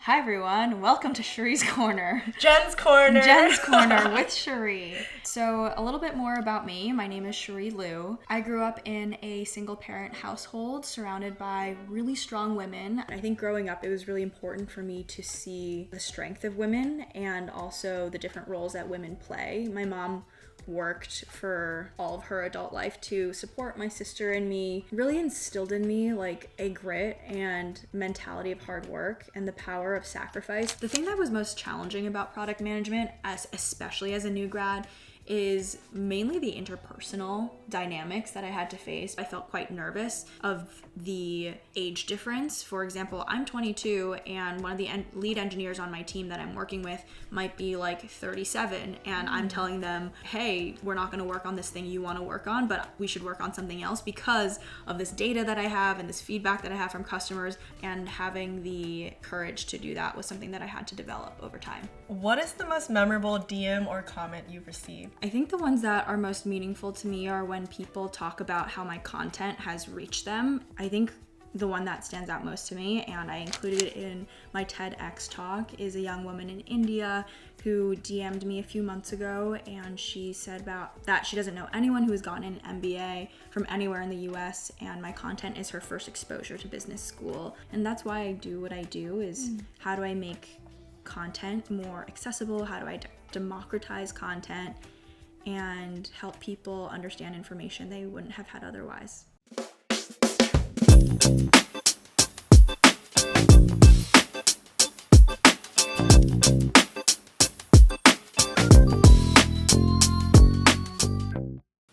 Hi everyone, welcome to Cherie's Corner. Jen's Corner. Jen's Corner with Cherie. So a little bit more about me. My name is Cherie Liu. I grew up in a single parent household surrounded by really strong women. I think growing up it was really important for me to see the strength of women and also the different roles that women play. My mom worked for all of her adult life to support my sister and me, really instilled in me like a grit and mentality of hard work and the power of sacrifice. The thing that was most challenging about product management, especially as a new grad, is mainly the interpersonal dynamics that I had to face. I felt quite nervous of the age difference. For example, I'm 22 and one of the lead engineers on my team that I'm working with might be like 37 and I'm telling them, hey, we're not going to work on this thing you want to work on, but we should work on something else because of this data that I have and this feedback that I have from customers, and having the courage to do that was something that I had to develop over time. What is the most memorable DM or comment you've received? I think the ones that are most meaningful to me are when people talk about how my content has reached them. I think the one that stands out most to me, and I included it in my TEDx talk, is a young woman in India who DM'd me a few months ago, and she said about that she doesn't know anyone who has gotten an MBA from anywhere in the US, and my content is her first exposure to business school. And that's why I do what I do, is how do I make content more accessible? How do I democratize content and help people understand information they wouldn't have had otherwise?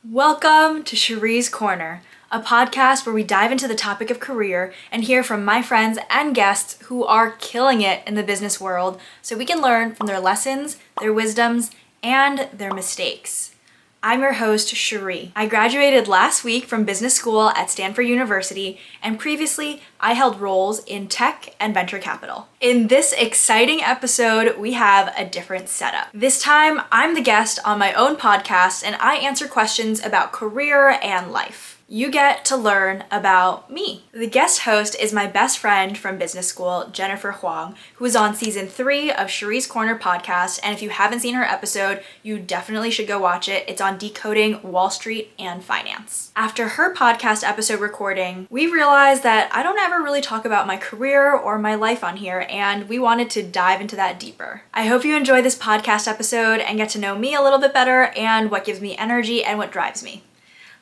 Welcome to Cherie's Corner, a podcast where we dive into the topic of career and hear from my friends and guests who are killing it in the business world so we can learn from their lessons, their wisdoms, and their mistakes. I'm your host, Cherie. I graduated last week from business school at Stanford University, and previously I held roles in tech and venture capital. In this exciting episode, we have a different setup. This time, I'm the guest on my own podcast, and I answer questions about career and life. You get to learn about me. The guest host is my best friend from business school, Jennifer Huang, who is on season 3 of Cherie's Corner podcast. And if you haven't seen her episode, you definitely should go watch it. It's on decoding Wall Street and finance. After her podcast episode recording, we realized that I don't ever really talk about my career or my life on here, and we wanted to dive into that deeper. I hope you enjoy this podcast episode and get to know me a little bit better and what gives me energy and what drives me.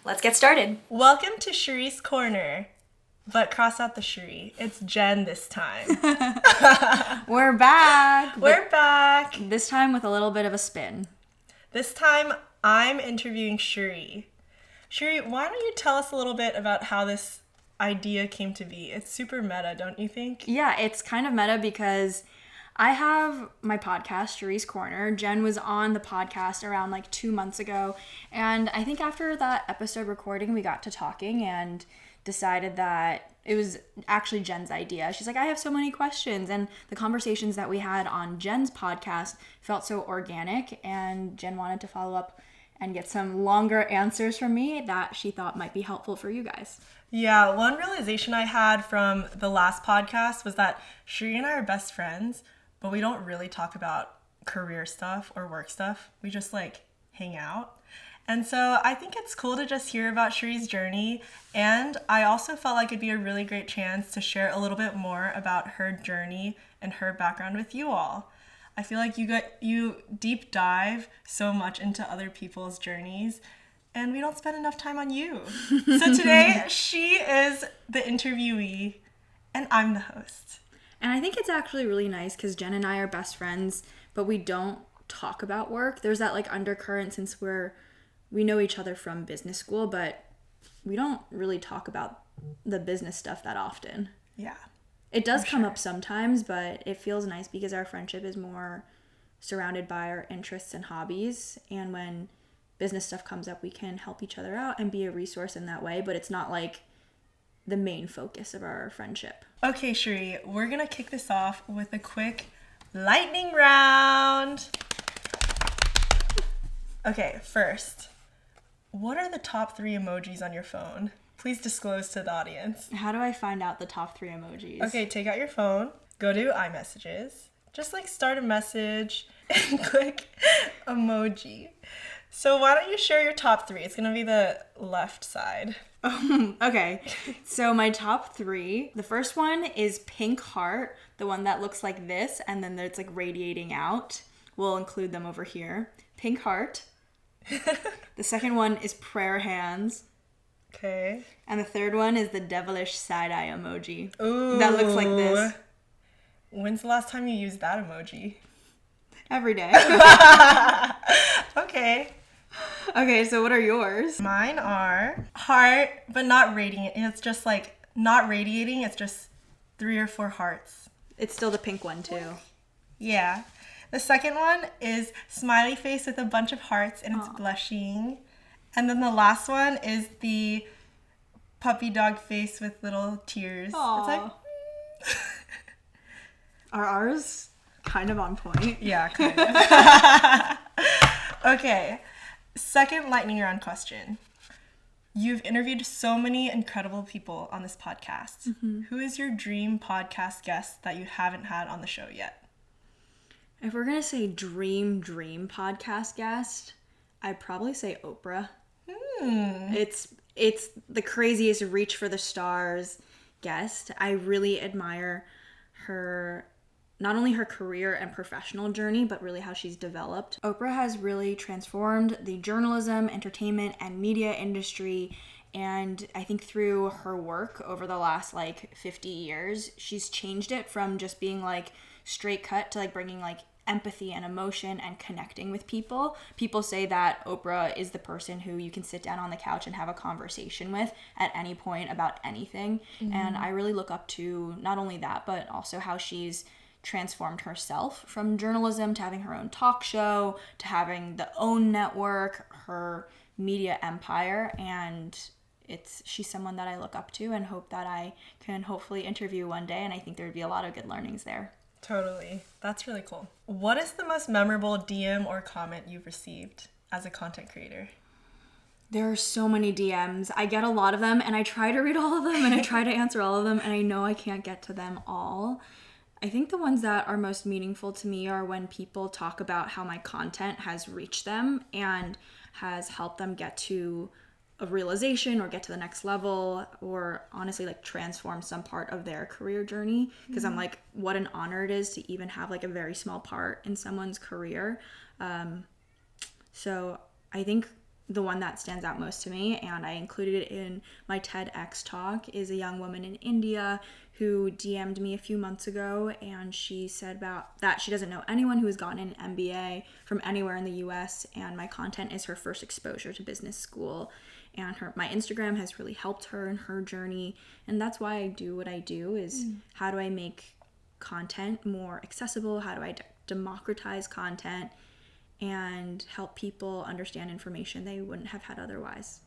Let's get started. Welcome to Cherie's Corner, but cross out the Cherie. It's Jen this time. We're back. We're back. This time with a little bit of a spin. This time I'm interviewing Cherie. Cherie, why don't you tell us a little bit about how this idea came to be? It's super meta, don't you think? Yeah, it's kind of meta because I have my podcast, Cherie's Corner. Jen was on the podcast around like 2 months ago. And I think after that episode recording, we got to talking and decided that it was actually Jen's idea. She's like, I have so many questions. And the conversations that we had on Jen's podcast felt so organic. And Jen wanted to follow up and get some longer answers from me that she thought might be helpful for you guys. Yeah, one realization I had from the last podcast was that Cherie and I are best friends, but we don't really talk about career stuff or work stuff. We just like hang out. And so I think it's cool to just hear about Cherie's journey. And I also felt like it'd be a really great chance to share a little bit more about her journey and her background with you all. I feel like you deep dive so much into other people's journeys, and we don't spend enough time on you. So today she is the interviewee and I'm the host. And I think it's actually really nice because Jen and I are best friends, but we don't talk about work. There's that like undercurrent since we know each other from business school, but we don't really talk about the business stuff that often. Yeah. It does come up sometimes, but it feels nice because our friendship is more surrounded by our interests and hobbies. And when business stuff comes up, we can help each other out and be a resource in that way, but it's not like the main focus of our friendship. Okay, Cherie, we're gonna kick this off with a quick lightning round. Okay, first, what are the top 3 emojis on your phone? Please disclose to the audience. How do I find out the top 3 emojis? Okay, take out your phone. go to iMessages, just like start a message and click emoji. So why don't you share your top 3? It's gonna be the left side. Okay, so my top 3, the first one is pink heart, the one that looks like this, and then it's like radiating out. We'll include them over here. Pink heart. The second one is prayer hands. Okay. And the third one is the devilish side-eye emoji. Ooh. That looks like this. When's the last time you used that emoji? Every day. Okay. Okay, so what are yours? Mine are heart, but not radiant. It's just like not radiating. It's just 3 or 4 hearts. It's still the pink one too. Yeah. The second one is smiley face with a bunch of hearts and it's blushing. And then the last one is the puppy dog face with little tears. Aww. It's like Are ours kind of on point? yeah, kind of. Okay. Second lightning round question. You've interviewed so many incredible people on this podcast. Mm-hmm. Who is your dream podcast guest that you haven't had on the show yet? If we're gonna say dream podcast guest, I'd probably say Oprah. It's the craziest reach for the stars guest. I really admire her, not only her career and professional journey, but really how she's developed. Oprah has really transformed the journalism, entertainment, and media industry. And I think through her work over the last 50 years, she's changed it from just being straight cut to bringing empathy and emotion and connecting with people. People say that Oprah is the person who you can sit down on the couch and have a conversation with at any point about anything. Mm-hmm. And I really look up to not only that, but also how she's transformed herself from journalism to having her own talk show to having the OWN network, her media empire. And she's someone that I look up to and hope that I can hopefully interview one day. And I think there would be a lot of good learnings there. Totally. That's really cool. What is the most memorable DM or comment you've received as a content creator? There are so many DMs. I get a lot of them and I try to read all of them and I try to answer all of them and I know I can't get to them all. I think the ones that are most meaningful to me are when people talk about how my content has reached them and has helped them get to a realization or get to the next level or honestly transform some part of their career journey, because I'm what an honor it is to even have a very small part in someone's career. So I think the one that stands out most to me, and I included it in my TEDx talk, is a young woman in India who DM'd me a few months ago, and she said about that she doesn't know anyone who has gotten an MBA from anywhere in the US, and my content is her first exposure to business school. And my Instagram has really helped her in her journey. And that's why I do what I do is how do I make content more accessible? How do I democratize content and help people understand information they wouldn't have had otherwise?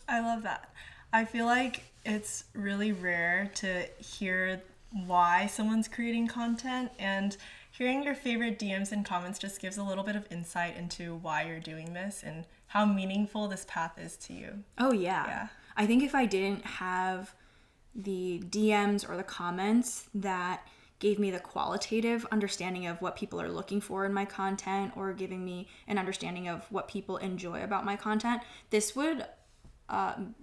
I love that. I feel like it's really rare to hear why someone's creating content, and hearing your favorite DMs and comments just gives a little bit of insight into why you're doing this and how meaningful this path is to you. Oh, yeah. I think if I didn't have the DMs or the comments that gave me the qualitative understanding of what people are looking for in my content or giving me an understanding of what people enjoy about my content, this would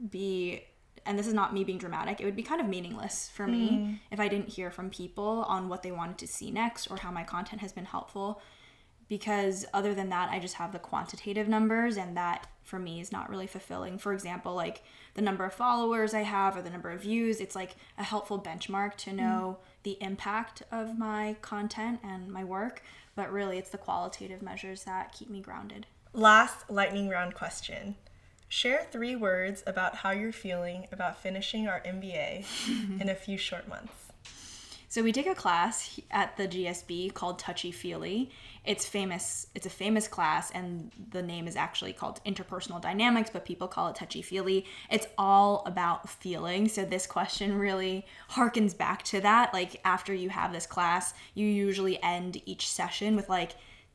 be, and this is not me being dramatic, it would be kind of meaningless for me if I didn't hear from people on what they wanted to see next or how my content has been helpful. Because other than that, I just have the quantitative numbers, and that for me is not really fulfilling. For example, the number of followers I have or the number of views, it's a helpful benchmark to know the impact of my content and my work. But really, it's the qualitative measures that keep me grounded. Last lightning round question. Share 3 words about how you're feeling about finishing our MBA in a few short months. So we take a class at the GSB called Touchy Feely. It's famous. It's a famous class, and the name is actually called Interpersonal Dynamics, but people call it Touchy Feely. It's all about feeling. So this question really harkens back to that. After you have this class, you usually end each session with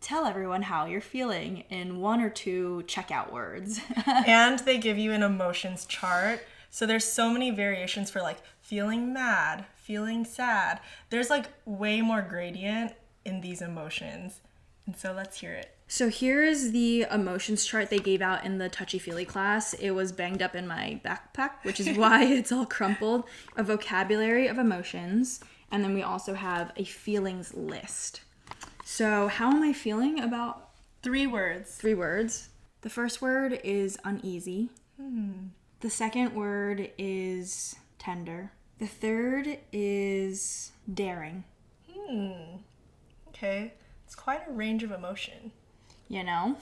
tell everyone how you're feeling in 1 or 2 checkout words. And they give you an emotions chart So there's so many variations for like feeling mad, feeling sad. There's like way more gradient in these emotions. And so let's hear it. So here is the emotions chart they gave out in the touchy-feely class. It was banged up in my backpack, which is why it's all crumpled. A vocabulary of emotions, and then we also have a feelings list. So how am I feeling about 3 words? 3 words? The first word is uneasy. The second word is tender. The third is daring. Okay. It's quite a range of emotion. You know?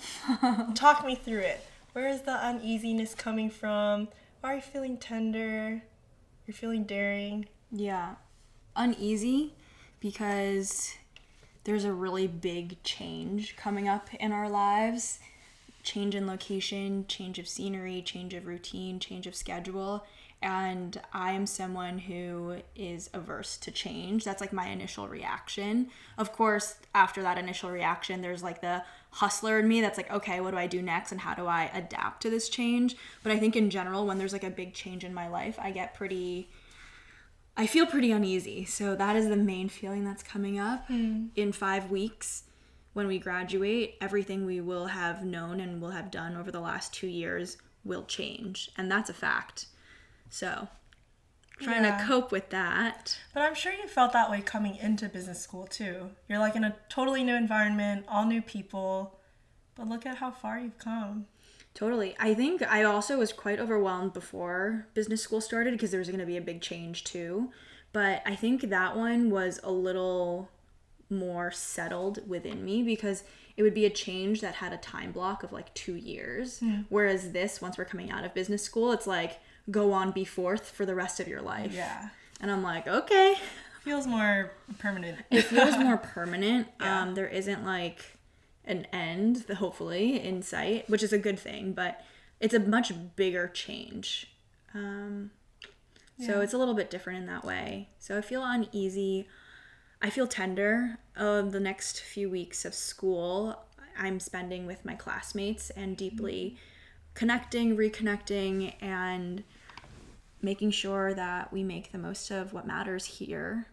Talk me through it. Where is the uneasiness coming from? Why are you feeling tender? You're feeling daring? Yeah. Uneasy because there's a really big change coming up in our lives. Change in location, change of scenery, change of routine, change of schedule. And I am someone who is averse to change. That's like my initial reaction. Of course, after that initial reaction, there's like the hustler in me that's like, okay, what do I do next and how do I adapt to this change? But I think in general, when there's like a big change in my life, I feel pretty uneasy. So that is the main feeling that's coming up. In 5 weeks, when we graduate, everything we will have known and will have done over the last 2 years will change. And that's a fact. So, trying to cope with that. But I'm sure you felt that way coming into business school too. You're like in a totally new environment, all new people. But look at how far you've come. Totally. I think I also was quite overwhelmed before business school started because there was going to be a big change too. But I think that one was a little more settled within me because it would be a change that had a time block of like 2 years. Whereas this, once we're coming out of business school, it's like, go on, be forth for the rest of your life. Yeah. And I'm like, okay. Feels more permanent. It feels more permanent. Yeah. There isn't like an end, hopefully, in sight, which is a good thing, but it's a much bigger change. So it's a little bit different in that way. So I feel uneasy. I feel tender. The next few weeks of school I'm spending with my classmates and deeply connecting, reconnecting, and making sure that we make the most of what matters here,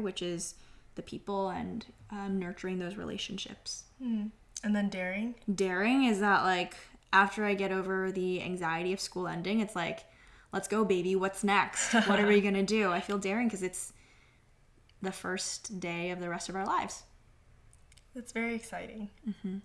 which is the people and nurturing those relationships. And then daring? Daring is that like after I get over the anxiety of school ending, it's like, let's go, baby. What's next? What are we going to do? I feel daring because it's the first day of the rest of our lives. It's very exciting.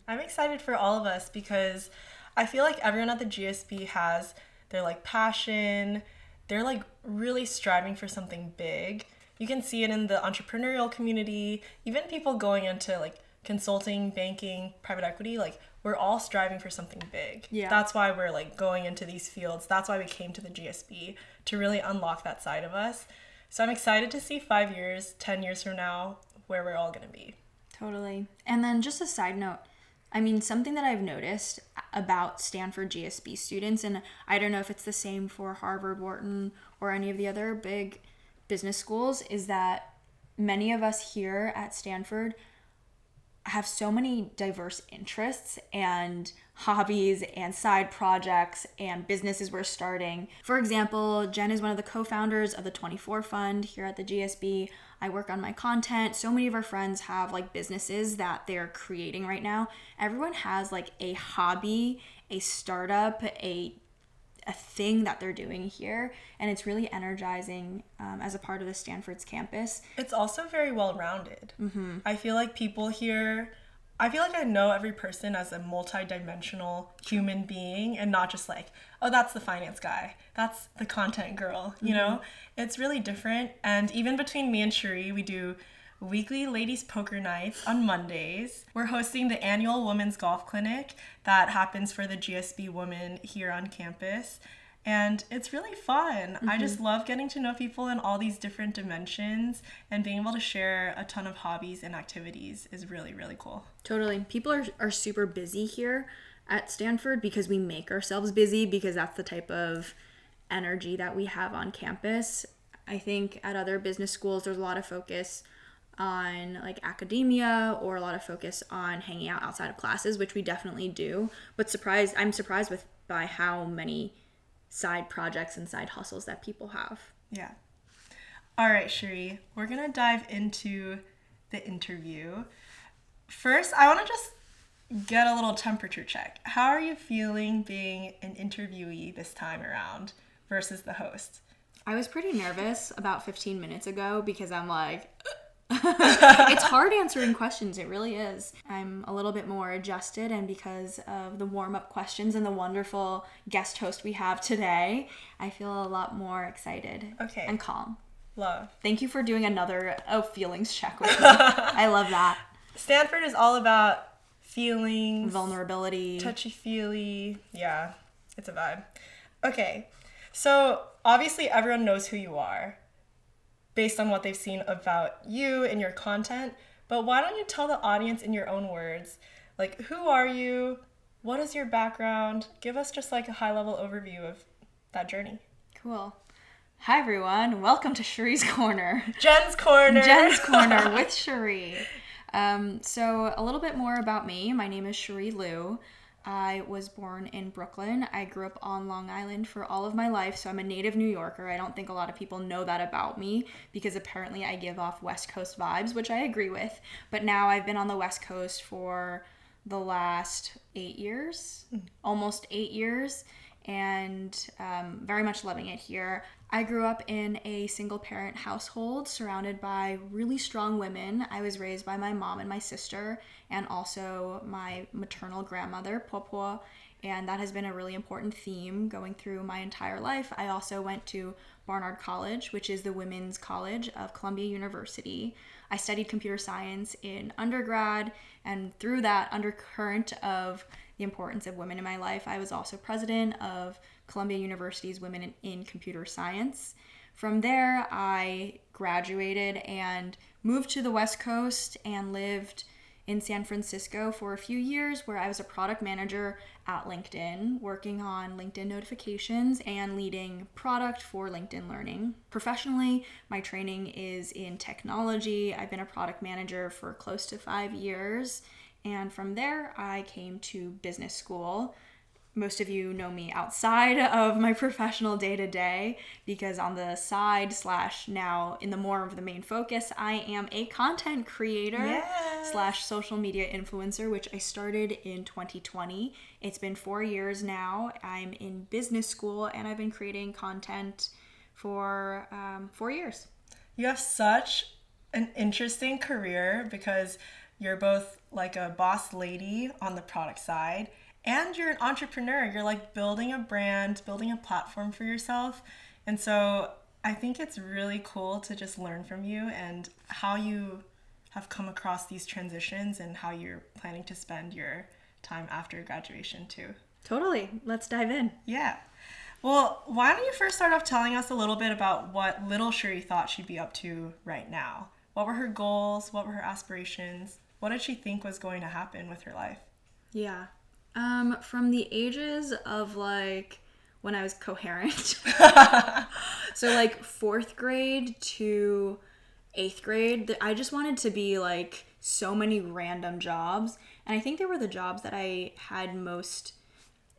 I'm excited for all of us because I feel like everyone at the GSB has their like passion. They're like really striving for something big. You can see it in the entrepreneurial community, even people going into like consulting, banking, private equity, like we're all striving for something big. Yeah. That's why we're like going into these fields. That's why we came to the GSB, to really unlock that side of us. So I'm excited to see 5 years, 10 years from now, where we're all going to be. Totally. And then just a side note, I mean, something that I've noticed about Stanford GSB students, and I don't know if it's the same for Harvard, Wharton, or any of the other big business schools, is that many of us here at Stanford have so many diverse interests and hobbies and side projects and businesses we're starting. For example, Jen is one of the co-founders of the 24 Fund here at the GSB. I work on my content. So many of our friends have like businesses that they're creating right now. Everyone has like a hobby, a startup, a thing that they're doing here, and it's really energizing as a part of the Stanford's campus. It's also very well-rounded. I feel like people here, I feel like I know every person as a multi-dimensional human being and not just like, oh, that's the finance guy, that's the content girl, you know? It's really different. And even between me and Cherie, we do weekly ladies poker nights on Mondays. We're hosting the annual women's golf clinic that happens for the GSB women here on campus. And it's really fun. I just love getting to know people in all these different dimensions, and being able to share a ton of hobbies and activities is really, really cool. Totally. People are super busy here at Stanford because we make ourselves busy, because that's the type of energy that we have on campus. I think at other business schools, there's a lot of focus on like academia, or a lot of focus on hanging out outside of classes, which we definitely do. But I'm surprised by how many side projects and side hustles that people have. Yeah. All right, Cherie, we're going to dive into the interview. First, I want to just get a little temperature check. How are you feeling being an interviewee this time around versus the host? I was pretty nervous about 15 minutes ago because I'm like, it's hard answering questions. It really is. I'm a little bit more adjusted, and because of the warm-up questions and the wonderful guest host we have today, I feel a lot more excited and calm. Love. Thank you for doing another feelings check with me. I love that. Stanford is all about feelings, vulnerability, touchy-feely. Yeah, it's a vibe. Okay, so obviously everyone knows who you are based on what they've seen about you and your content, but why don't you tell the audience in your own words, like, who are you? What is your background? Give us just like a high-level overview of that journey. Cool. Hi, everyone. Welcome to Cherie's Corner. Jen's Corner. Jen's Corner with Cherie. So a little bit more about me. My name is Cherie Liu. I was born in Brooklyn. I grew up on Long Island for all of my life, so I'm a native New Yorker. I don't think a lot of people know that about me because apparently I give off West Coast vibes, which I agree with. But now I've been on the West Coast for the last 8 years, almost 8 years, and very much loving it here. I grew up in a single-parent household surrounded by really strong women. I was raised by my mom and my sister, and also my maternal grandmother, Popo, and that has been a really important theme going through my entire life. I also went to Barnard College, which is the women's college of Columbia University. I studied computer science in undergrad, and through that undercurrent of the importance of women in my life, I was also president of Columbia University's Women in Computer Science. From there, I graduated and moved to the West Coast and lived in San Francisco for a few years, where I was a product manager at LinkedIn, working on LinkedIn notifications and leading product for LinkedIn Learning. Professionally, my training is in technology. I've been a product manager for close to 5 years. And from there, I came to business school. Most of you know me outside of my professional day-to-day because on the side / now in the more of the main focus, I am a content creator / social media influencer, which I started in 2020. It's been 4 years now. I'm in business school and I've been creating content for 4 years. You have such an interesting career because you're both like a boss lady on the product side, and you're an entrepreneur. You're like building a brand, building a platform for yourself. And so I think it's really cool to just learn from you and how you have come across these transitions and how you're planning to spend your time after graduation too. Totally. Let's dive in. Yeah. Well, why don't you first start off telling us a little bit about what little Cherie thought she'd be up to right now? What were her goals? What were her aspirations? What did she think was going to happen with her life? Yeah. From the ages of like when I was coherent, so like 4th grade to 8th grade, I just wanted to be like so many random jobs. And I think they were the jobs that I had most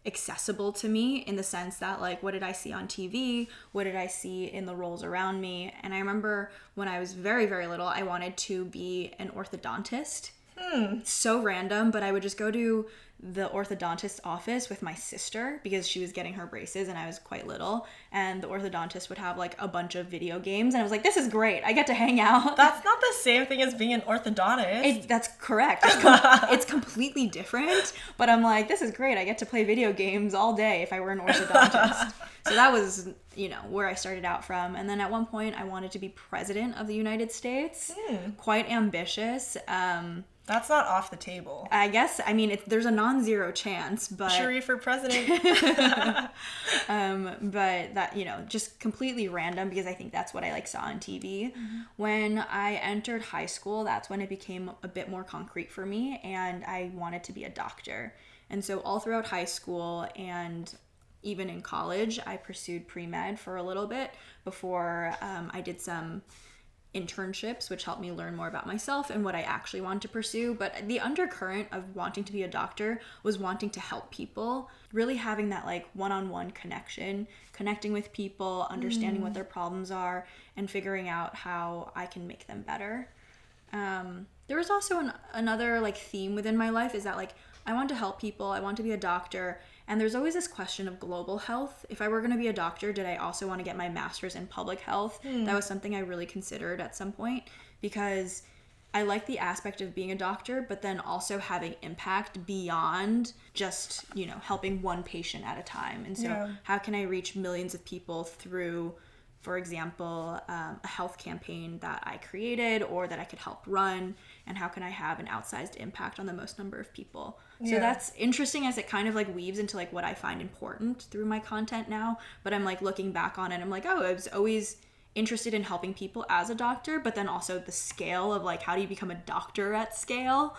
accessible to me, in the sense that like, what did I see on TV? What did I see in the roles around me? And I remember when I was very, very little, I wanted to be an orthodontist. So random, but I would just go to the orthodontist office with my sister because she was getting her braces and I was quite little, and the orthodontist would have like a bunch of video games and I was like, this is great, I get to hang out. That's not the same thing as being an orthodontist. That's correct. It's completely different, but I'm like, this is great, I get to play video games all day if I were an orthodontist. So that was, where I started out from. And then at one point I wanted to be president of the United States. Quite ambitious. That's not off the table. I guess, there's a non-zero chance, but... Cherie for president. But that, just completely random because I think that's what I saw on TV. When I entered high school, that's when it became a bit more concrete for me, and I wanted to be a doctor. And so all throughout high school and even in college, I pursued pre-med for a little bit before I did some internships, which helped me learn more about myself and what I actually want to pursue. But the undercurrent of wanting to be a doctor was wanting to help people, really having that like one-on-one connection, connecting with people, understanding what their problems are, and figuring out how I can make them better. There was also another like theme within my life is that like I want to help people, I want to be a doctor, and there's always this question of global health. If I were going to be a doctor, did I also want to get my master's in public health? That was something I really considered at some point, because I like the aspect of being a doctor, but then also having impact beyond just, you know, helping one patient at a time. And so how can I reach millions of people through, for example, a health campaign that I created or that I could help run, and how can I have an outsized impact on the most number of people? So that's interesting, as it kind of like weaves into like what I find important through my content now. But I'm like looking back on it, I'm like, oh, I was always interested in helping people as a doctor, but then also the scale of like how do you become a doctor at scale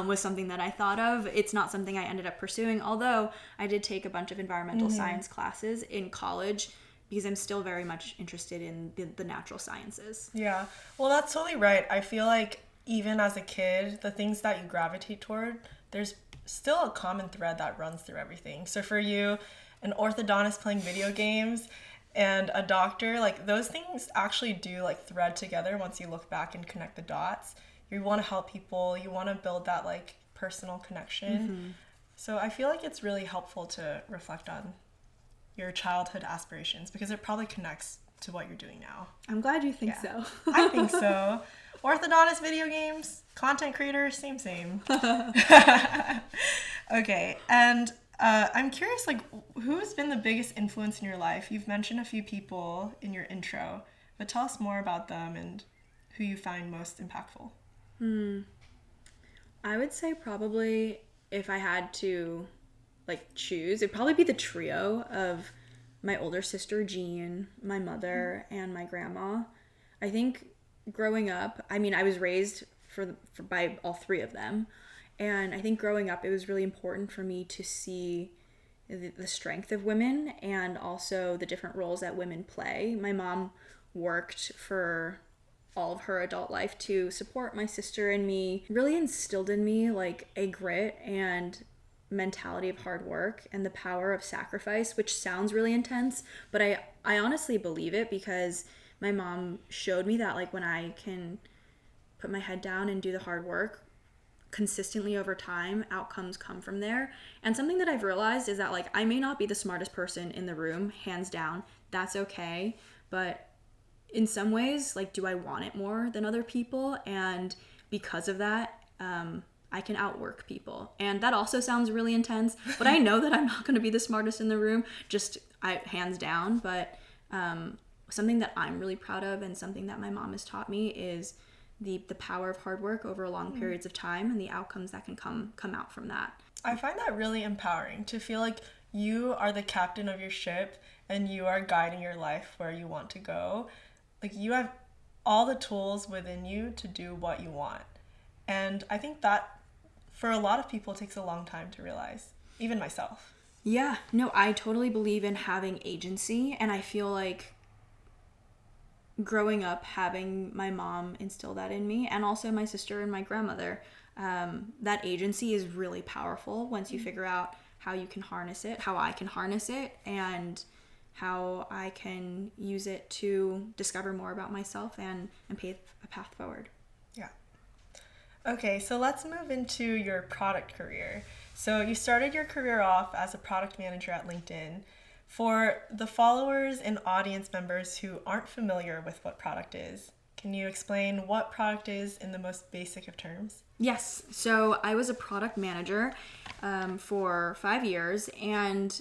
was something that I thought of. It's not something I ended up pursuing, although I did take a bunch of environmental science classes in college, because I'm still very much interested in the natural sciences. Yeah, well, that's totally right. I feel like even as a kid, the things that you gravitate toward, there's still a common thread that runs through everything. So for you, an orthodontist playing video games and a doctor, like those things actually do like thread together once you look back and connect the dots. You want to help people, you want to build that like personal connection. So I feel like it's really helpful to reflect on your childhood aspirations, because it probably connects to what you're doing now. I'm glad you think so. I think so. Orthodontist, video games, content creators, same. Okay, and I'm curious, like, who's been the biggest influence in your life? You've mentioned a few people in your intro, but tell us more about them and who you find most impactful. I would say probably, if I had to like choose, it'd probably be the trio of my older sister Jean, my mother, and my grandma. I think growing up, I mean, I was raised by all three of them, and I think growing up it was really important for me to see the strength of women and also the different roles that women play. My mom worked for all of her adult life to support my sister and me, really instilled in me like a grit and mentality of hard work and the power of sacrifice, which sounds really intense, but I honestly believe it, because my mom showed me that like when I can put my head down and do the hard work consistently over time, outcomes come from there. And something that I've realized is that like I may not be the smartest person in the room, hands down, that's okay, but in some ways, like, do I want it more than other people? And because of that, I can outwork people. And that also sounds really intense, but I know that I'm not going to be the smartest in the room, hands down. But something that I'm really proud of and something that my mom has taught me is the power of hard work over long periods of time and the outcomes that can come out from that. I find that really empowering to feel like you are the captain of your ship and you are guiding your life where you want to go. Like, you have all the tools within you to do what you want. And I think that for a lot of people, it takes a long time to realize, even myself. Yeah, no, I totally believe in having agency, and I feel like growing up, having my mom instill that in me, and also my sister and my grandmother, that agency is really powerful once you figure out how you can harness it, how I can harness it, and how I can use it to discover more about myself and pave a path forward. Yeah. Okay, so let's move into your product career. So you started your career off as a product manager at LinkedIn. For the followers and audience members who aren't familiar with what product is, can you explain what product is in the most basic of terms? Yes. So I was a product manager for 5 years, and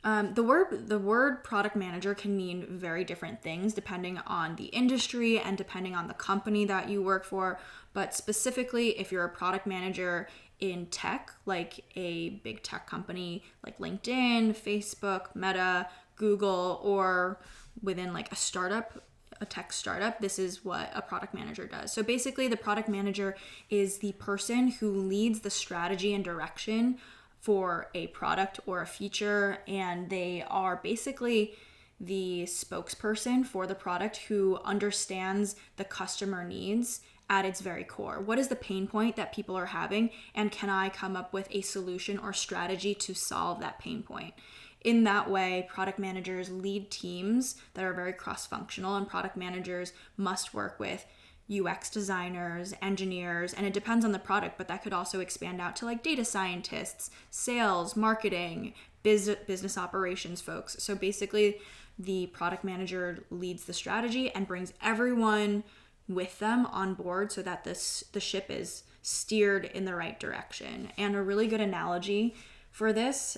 the word product manager can mean very different things depending on the industry and depending on the company that you work for. But specifically, if you're a product manager in tech, like a big tech company like LinkedIn, Facebook, Meta, Google, or within like a tech startup, this is what a product manager does. So basically, the product manager is the person who leads the strategy and direction for a product or a feature, and they are basically the spokesperson for the product who understands the customer needs at its very core. What is the pain point that people are having, and can I come up with a solution or strategy to solve that pain point? In that way, product managers lead teams that are very cross-functional, and product managers must work with UX designers, engineers, and it depends on the product, but that could also expand out to like data scientists, sales, marketing, business operations folks. So basically, the product manager leads the strategy and brings everyone with them on board so that the ship is steered in the right direction. And a really good analogy for this,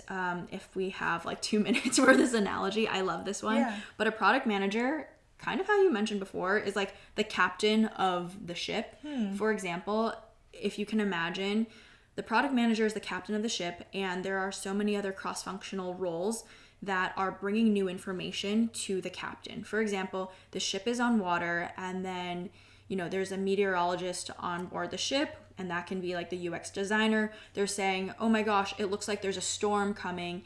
if we have like 2 minutes for this analogy, I love this one. Yeah. But a product manager, kind of how you mentioned before, is like the captain of the ship. For example, if you can imagine, the product manager is the captain of the ship, and there are so many other cross-functional roles that are bringing new information to the captain. For example, the ship is on water, and then there's a meteorologist on board the ship, and that can be like the UX designer. They're saying, oh my gosh, it looks like there's a storm coming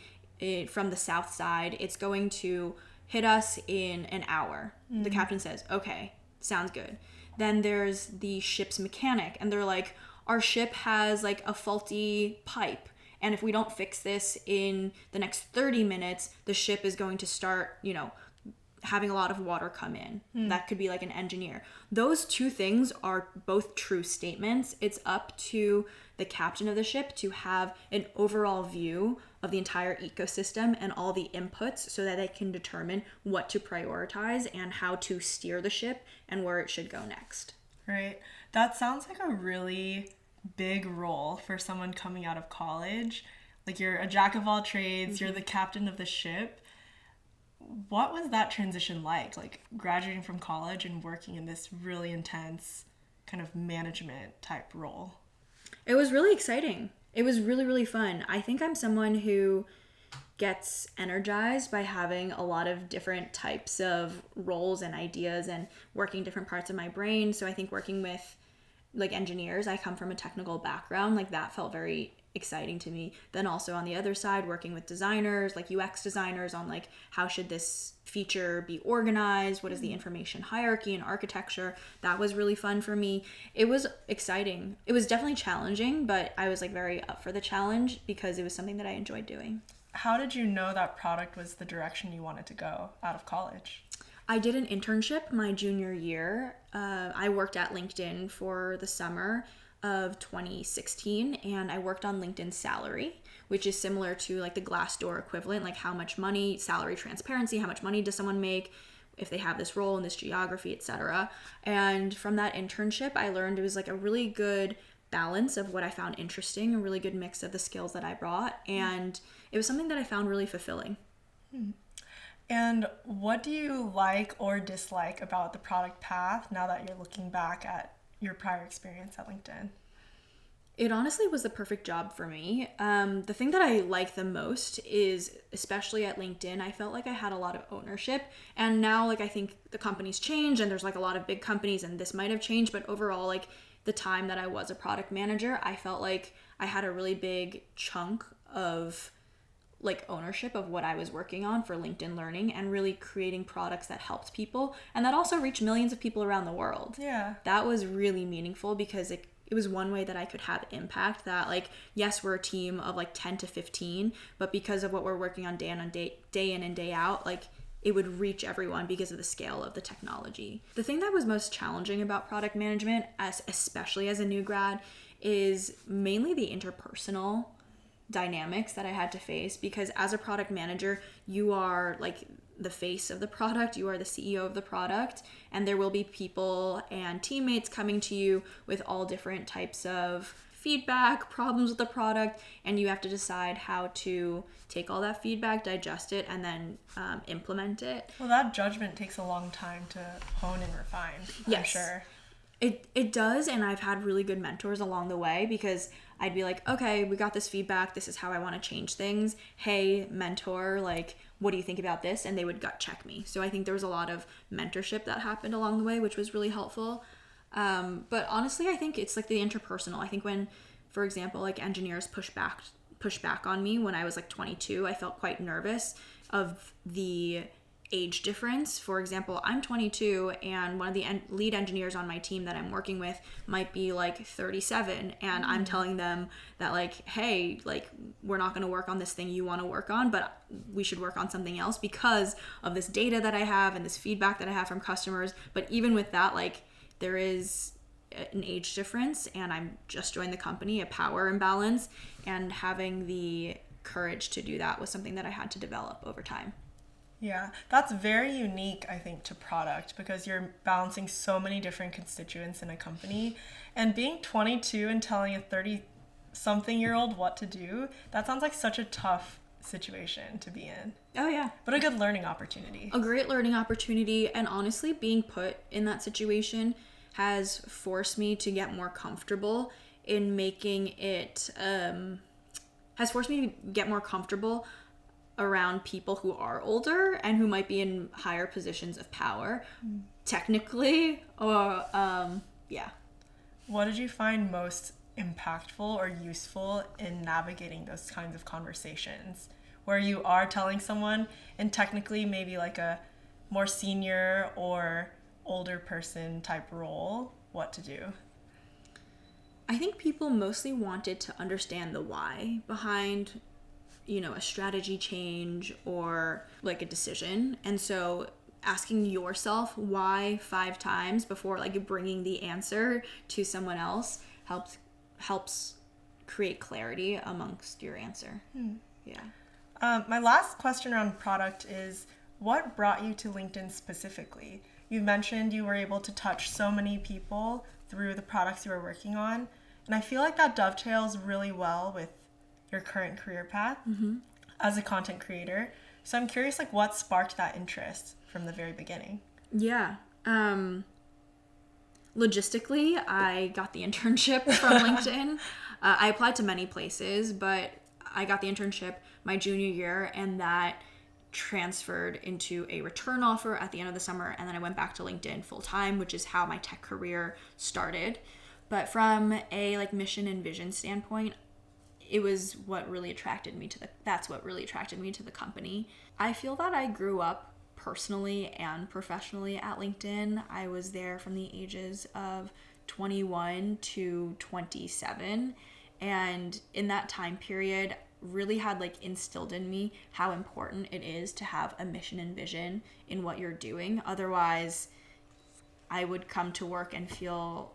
from the south side. It's going to hit us in an hour. The captain says, okay, sounds good. Then there's the ship's mechanic, and they're like, our ship has like a faulty pipe, and if we don't fix this in the next 30 minutes, the ship is going to start, having a lot of water come in. That could be like an engineer. Those two things are both true statements. It's up to the captain of the ship to have an overall view of the entire ecosystem and all the inputs so that they can determine what to prioritize and how to steer the ship and where it should go next. Right. That sounds like a really big role for someone coming out of college. Like, you're a jack of all trades, you're the captain of the ship. What was that transition like graduating from college and working in this really intense kind of management type role? It was really exciting. It was really, really fun. I think I'm someone who gets energized by having a lot of different types of roles and ideas and working different parts of my brain. So I think working with like engineers, I come from a technical background, like that felt very exciting to me. Then also on the other side, working with designers, like UX designers, on like how should this feature be organized, what is the information hierarchy and architecture. That was really fun for me. It was exciting. It was definitely challenging, but I was like very up for the challenge because it was something that I enjoyed doing. How did you know that product was the direction you wanted to go out of college? I did an internship my junior year. I worked at LinkedIn for the summer of 2016, and I worked on LinkedIn Salary, which is similar to like the Glassdoor equivalent, like how much money, salary transparency, how much money does someone make if they have this role in this geography, etc. And from that internship, I learned it was like a really good balance of what I found interesting, a really good mix of the skills that I brought, and it was something that I found really fulfilling. And what do you like or dislike about the product path now that you're looking back at your prior experience at LinkedIn? It honestly was the perfect job for me. The thing that I like the most is, especially at LinkedIn, I felt like I had a lot of ownership. And now, like, I think the company's changed and there's like a lot of big companies and this might have changed. But overall, like the time that I was a product manager, I felt like I had a really big chunk of like ownership of what I was working on for LinkedIn Learning and really creating products that helped people and that also reached millions of people around the world. Yeah. That was really meaningful because it was one way that I could have impact that, like, yes, we're a team of like 10 to 15, but because of what we're working on day in and day out, like it would reach everyone because of the scale of the technology. The thing that was most challenging about product management, especially as a new grad, is mainly the interpersonal dynamics that I had to face, because as a product manager, you are like the face of the product, you are the CEO of the product, and there will be people and teammates coming to you with all different types of feedback, problems with the product, and you have to decide how to take all that feedback, digest it, and then implement it. Well, that judgment takes a long time to hone and refine, I'm sure. It does, and I've had really good mentors along the way, because I'd be like, okay, we got this feedback, this is how I want to change things. Hey, mentor, like, what do you think about this? And they would gut check me. So I think there was a lot of mentorship that happened along the way, which was really helpful. But honestly, I think it's like the interpersonal. I think when, for example, like engineers push back on me when I was like 22, I felt quite nervous of the age difference. For example, I'm 22 and one of the lead engineers on my team that I'm working with might be like 37, and I'm telling them that like, hey, like we're not going to work on this thing you want to work on, but we should work on something else because of this data that I have and this feedback that I have from customers. But even with that, like there is an age difference, and I'm just joined the company, a power imbalance, and having the courage to do that was something that I had to develop over time. Yeah, that's very unique, I think, to product, because you're balancing so many different constituents in a company. And being 22 and telling a 30-something-year-old what to do, that sounds like such a tough situation to be in. Oh, yeah. But a good learning opportunity. A great learning opportunity. And honestly, being put in that situation has forced me to get more comfortable in making it, has forced me to get more comfortable around people who are older and who might be in higher positions of power, technically, or yeah. What did you find most impactful or useful in navigating those kinds of conversations where you are telling someone, and technically maybe like a more senior or older person type role, what to do? I think people mostly wanted to understand the why behind, you know, a strategy change or like a decision. And so asking yourself why 5 times before like bringing the answer to someone else helps create clarity amongst your answer. Yeah. My last question around product is, what brought you to LinkedIn specifically? You mentioned you were able to touch so many people through the products you were working on, and I feel like that dovetails really well with your current career path as a content creator. So I'm curious, like, what sparked that interest from the very beginning? Yeah. Logistically, I got the internship from LinkedIn. I applied to many places, but I got the internship my junior year, and that transferred into a return offer at the end of the summer, and then I went back to LinkedIn full time, which is how my tech career started. But from a like mission and vision standpoint, it was what really attracted me to that's what really attracted me to the company. I feel that I grew up personally and professionally at LinkedIn. I was there from the ages of 21 to 27, and in that time period really had like instilled in me how important it is to have a mission and vision in what you're doing. Otherwise, I would come to work and feel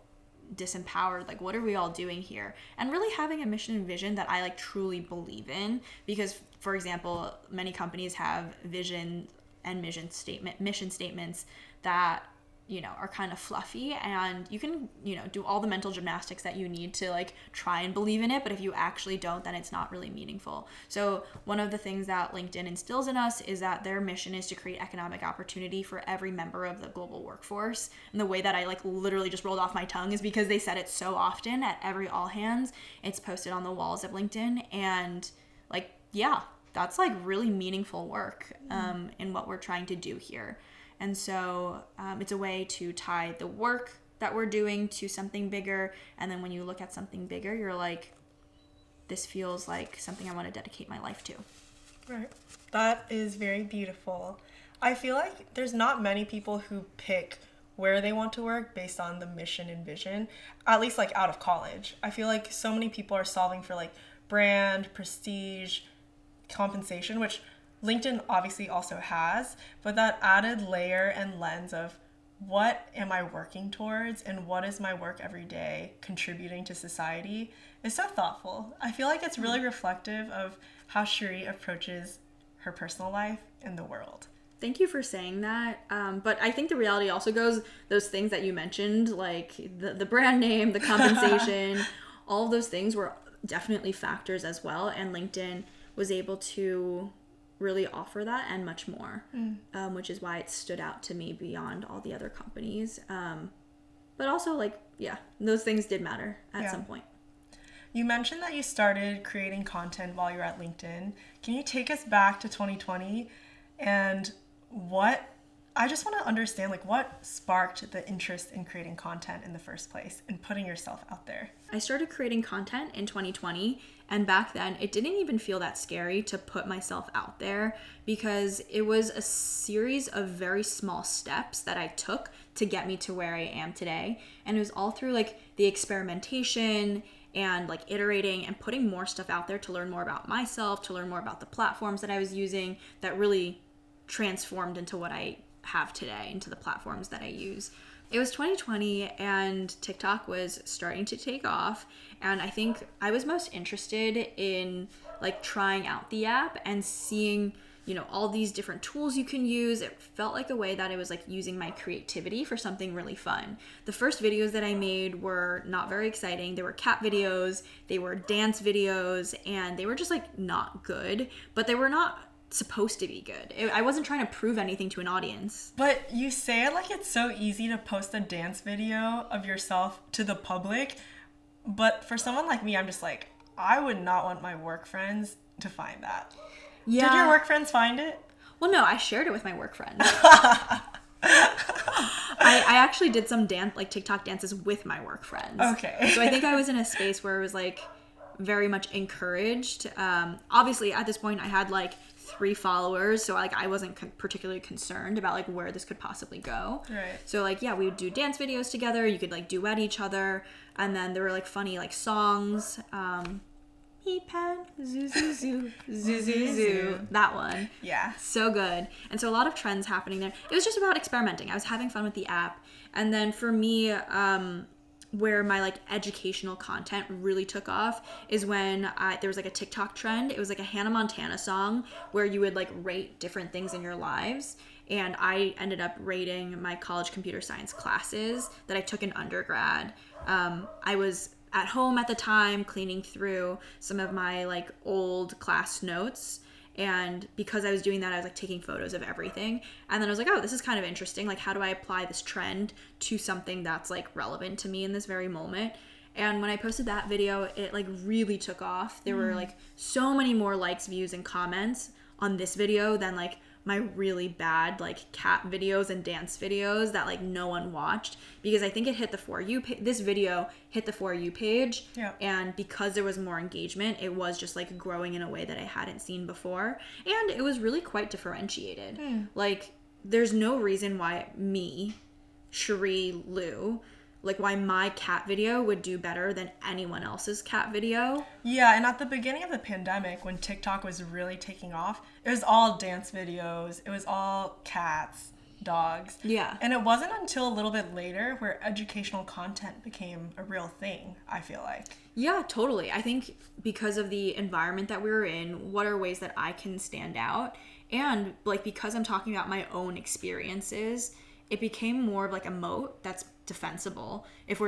disempowered, like what are we all doing here? And really having a mission and vision that I like truly believe in, because for example, many companies have vision and mission statements that, you know, are kind of fluffy, and you can, you know, do all the mental gymnastics that you need to like try and believe in it, but if you actually don't, then it's not really meaningful. So one of the things that LinkedIn instills in us is that their mission is to create economic opportunity for every member of the global workforce. And the way that I like literally just rolled off my tongue is because they said it so often at every all hands. It's posted on the walls of LinkedIn, and like, yeah, that's like really meaningful work in what we're trying to do here. And so it's a way to tie the work that we're doing to something bigger. And then when you look at something bigger, you're like, this feels like something I want to dedicate my life to. Right. That is very beautiful. I feel like there's not many people who pick where they want to work based on the mission and vision, at least like out of college. I feel like so many people are solving for like brand, prestige, compensation, which LinkedIn obviously also has, but that added layer and lens of what am I working towards and what is my work every day contributing to society is so thoughtful. I feel like it's really reflective of how Cherie approaches her personal life in the world. Thank you for saying that. But I think the reality also goes, those things that you mentioned, like the brand name, the compensation, all of those things were definitely factors as well. And LinkedIn was able to really offer that and much more, which is why it stood out to me beyond all the other companies. But also, like, yeah, those things did matter at some point. You mentioned that you started creating content while you were at LinkedIn. Can you take us back to 2020 and what I just want to understand, like, what sparked the interest in creating content in the first place and putting yourself out there? I started creating content in 2020, and back then it didn't even feel that scary to put myself out there because it was a series of very small steps that I took to get me to where I am today. And it was all through like the experimentation and like iterating and putting more stuff out there to learn more about myself, to learn more about the platforms that I was using that really transformed into what I have today, into the platforms that I use. It was 2020 and TikTok was starting to take off, and I think I was most interested in like trying out the app and seeing, you know, all these different tools you can use. It felt like a way that I was like using my creativity for something really fun. The first videos that I made were not very exciting. They were cat videos, they were dance videos, and they were just like not good, but they were not supposed to be good. I wasn't trying to prove anything to an audience. But you say it like it's so easy to post a dance video of yourself to the public, but for someone like me, I'm just like, I would not want my work friends to find that. Yeah. Did your work friends find it? Well, no, I shared it with my work friends. I actually did some TikTok dances with my work friends. Okay. So I think I was in a space where it was like very much encouraged. Obviously at this point I had like 3 followers, so like I wasn't particularly concerned about like where this could possibly go. Right. So like, yeah, we would do dance videos together. You could like duet each other, and then there were like funny like songs. He pan zoo zoo zoo zoo zoo zoo. That one. Yeah. So good. And so a lot of trends happening there. It was just about experimenting. I was having fun with the app, and then for me, where my like educational content really took off is when there was like a TikTok trend. It was like a Hannah Montana song where you would like rate different things in your lives. And I ended up rating my college computer science classes that I took in undergrad. I was at home at the time cleaning through some of my like old class notes. And because I was doing that, I was like taking photos of everything. And then I was like, oh, this is kind of interesting. Like, how do I apply this trend to something that's like relevant to me in this very moment? And when I posted that video, it like really took off. There were like so many more likes, views, and comments on this video than like my really bad like cat videos and dance videos that like no one watched, because I think it hit the For You this video hit the For You page. Yeah. And because there was more engagement, it was just like growing in a way that I hadn't seen before, and it was really quite differentiated. Like there's no reason why me, Cherie Liu, like why my cat video would do better than anyone else's cat video. Yeah, and at the beginning of the pandemic, when TikTok was really taking off, it was all dance videos. It was all cats, dogs. Yeah. And it wasn't until a little bit later where educational content became a real thing, I feel like. Yeah, totally. I think because of the environment that we were in, what are ways that I can stand out? And like because I'm talking about my own experiences, it became more of like a moat that's defensible if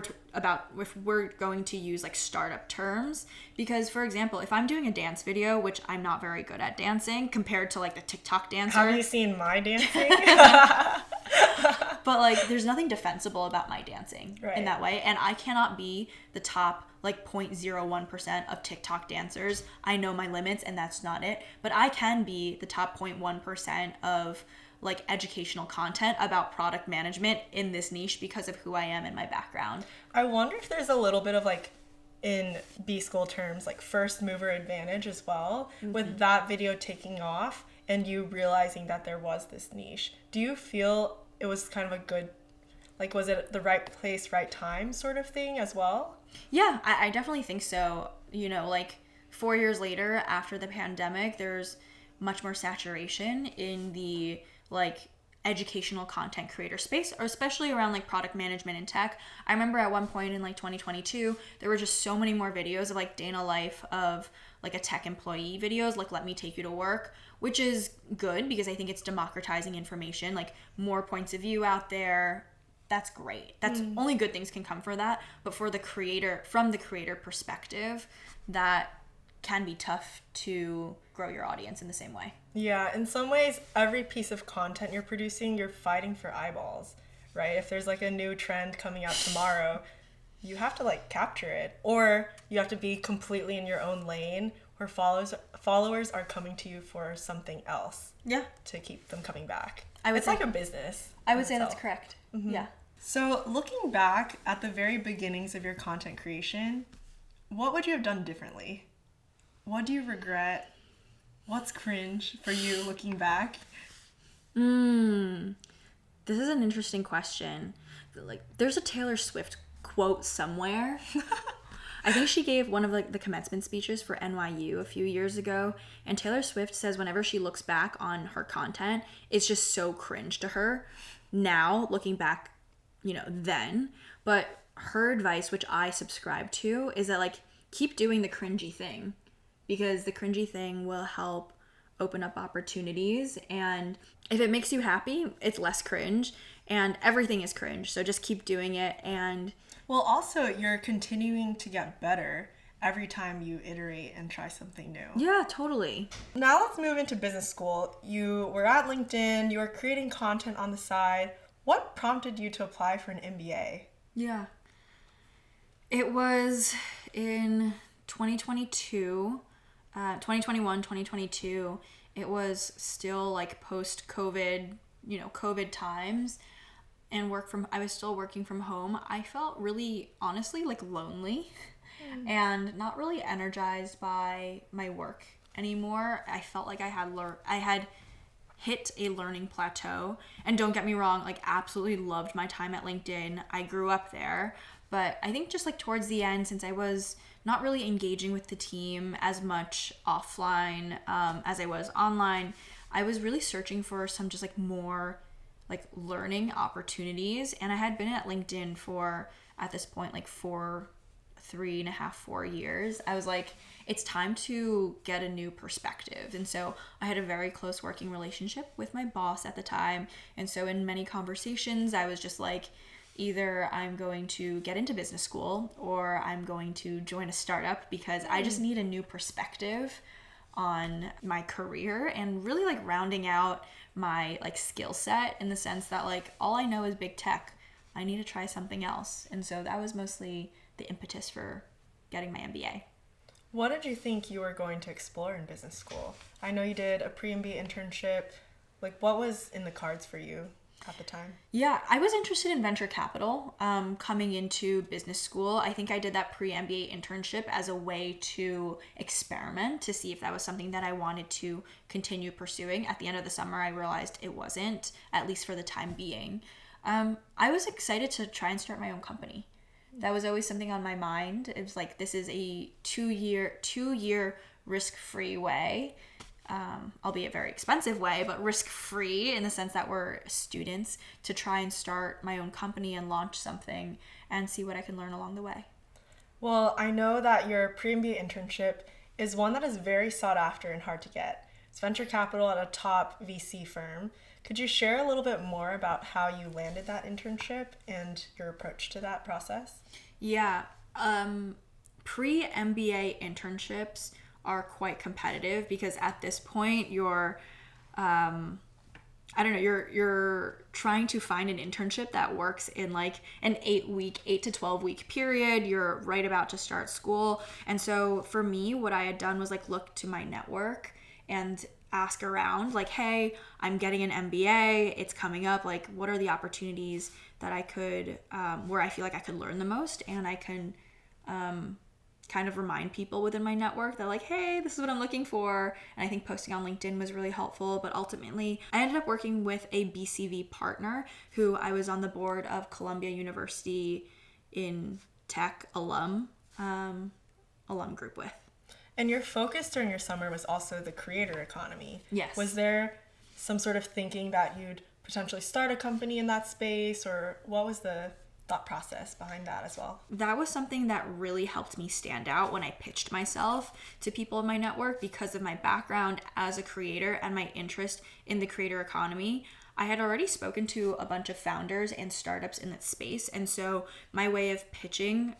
we're going to use like startup terms. Because for example, if I'm doing a dance video, which I'm not very good at dancing compared to like the TikTok dancer. Have you seen my dancing? But like there's nothing defensible about my dancing Right. in that way, and I cannot be the top like 0.01% of TikTok dancers. I know my limits and that's not it, but I can be the top 0.1% of like educational content about product management in this niche because of who I am and my background. I wonder if there's a little bit of like, in B-School terms, like first mover advantage as well, with that video taking off and you realizing that there was this niche. Do you feel it was kind of a good, like, was it the right place, right time sort of thing as well? Yeah, I definitely think so. You know, like 4 years later after the pandemic, there's much more saturation in the like educational content creator space, or especially around like product management and tech. I remember at one point in like 2022, there were just so many more videos of like day in a life of like a tech employee videos, like let me take you to work, which is good because I think it's democratizing information, like more points of view out there. That's great. That's only good things can come for that. But for the creator, from the creator perspective, that can be tough to grow your audience in the same way. Yeah, in some ways, every piece of content you're producing, you're fighting for eyeballs, right? If there's like a new trend coming out tomorrow, you have to like capture it, or you have to be completely in your own lane where followers are coming to you for something else. Yeah. To keep them coming back. I would it's say, like a business. I would say that's correct. Mm-hmm. Yeah. So looking back at the very beginnings of your content creation, what would you have done differently? What do you regret? What's cringe for you looking back? This is an interesting question. Like, there's a Taylor Swift quote somewhere. I think she gave one of like the commencement speeches for NYU a few years ago, and Taylor Swift says whenever she looks back on her content, it's just so cringe to her now, looking back, then. But her advice, which I subscribe to, is that like keep doing the cringy thing, because the cringy thing will help open up opportunities, and if it makes you happy, it's less cringe, and everything is cringe, so just keep doing it. And well, also, you're continuing to get better every time you iterate and try something new. Yeah, totally. Now let's move into business school. You were at LinkedIn, you were creating content on the side. What prompted you to apply for an MBA? Yeah. It was in 2022, 2021, 2022. It was still like post-COVID, COVID times. And I was still working from home. I felt really, honestly, like lonely and not really energized by my work anymore. I felt like I had hit a learning plateau. And don't get me wrong, like absolutely loved my time at LinkedIn. I grew up there. But I think just like towards the end, since I was not really engaging with the team as much offline as I was online, I was really searching for some just like more like learning opportunities. And I had been at LinkedIn for, at this point, like 4 years. I was like, it's time to get a new perspective. And so I had a very close working relationship with my boss at the time. And so in many conversations, I was just like, either I'm going to get into business school or I'm going to join a startup, because I just need a new perspective on my career and really like rounding out my like skill set, in the sense that like all I know is big tech. I need to try something else. And so that was mostly the impetus for getting my MBA. What did you think you were going to explore in business school? I know you did a pre-MBA internship. Like, what was in the cards for you at the time? Yeah, I was interested in venture capital coming into business school. I think I did that pre-MBA internship as a way to experiment, to see if that was something that I wanted to continue pursuing. At the end of the summer, I realized it wasn't, at least for the time being. I was excited to try and start my own company. That was always something on my mind. It was like, this is a two-year risk-free way, albeit very expensive way, but risk-free in the sense that we're students, to try and start my own company and launch something and see what I can learn along the way. Well, I know that your pre-MBA internship is one that is very sought after and hard to get. It's venture capital at a top VC firm. Could you share a little bit more about how you landed that internship and your approach to that process? Yeah. Pre-MBA internships are quite competitive, because at this point you're you're trying to find an internship that works in like an 8 to 12 week period. You're right about to start school. And so for me, what I had done was like look to my network and ask around, like, hey, I'm getting an MBA, it's coming up, like what are the opportunities that I could where I feel like I could learn the most, and I can kind of remind people within my network that like, hey, this is what I'm looking for. And I think posting on LinkedIn was really helpful. But ultimately, I ended up working with a BCV partner who I was on the board of Columbia University in Tech alum group with. And your focus during your summer was also the creator economy. Yes. Was there some sort of thinking that you'd potentially start a company in that space, or what was the thought process behind that as well? That was something that really helped me stand out when I pitched myself to people in my network, because of my background as a creator and my interest in the creator economy. I had already spoken to a bunch of founders and startups in that space. And so my way of pitching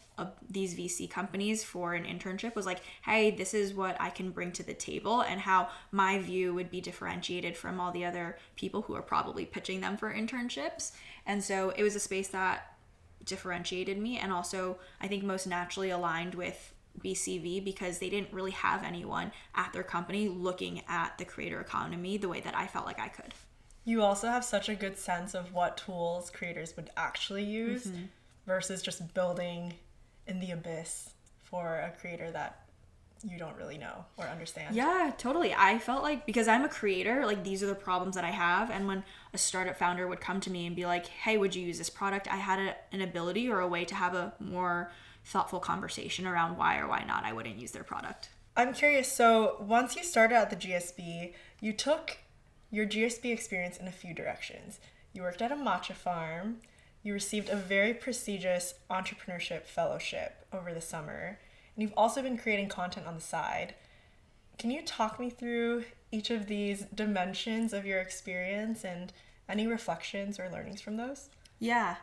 these VC companies for an internship was like, hey, this is what I can bring to the table and how my view would be differentiated from all the other people who are probably pitching them for internships. And so it was a space that differentiated me, and also I think most naturally aligned with BCV because they didn't really have anyone at their company looking at the creator economy the way that I felt like I could. You also have such a good sense of what tools creators would actually use versus just building in the abyss for a creator that you don't really know or understand. Yeah, totally. I felt like, because I'm a creator, like these are the problems that I have. And when a startup founder would come to me and be like, hey, would you use this product? I had an ability or a way to have a more thoughtful conversation around why or why not I wouldn't use their product. I'm curious, so once you started at the GSB, you took your GSB experience in a few directions. You worked at a matcha farm, you received a very prestigious entrepreneurship fellowship over the summer, and you've also been creating content on the side. Can you talk me through each of these dimensions of your experience and any reflections or learnings from those? Yeah.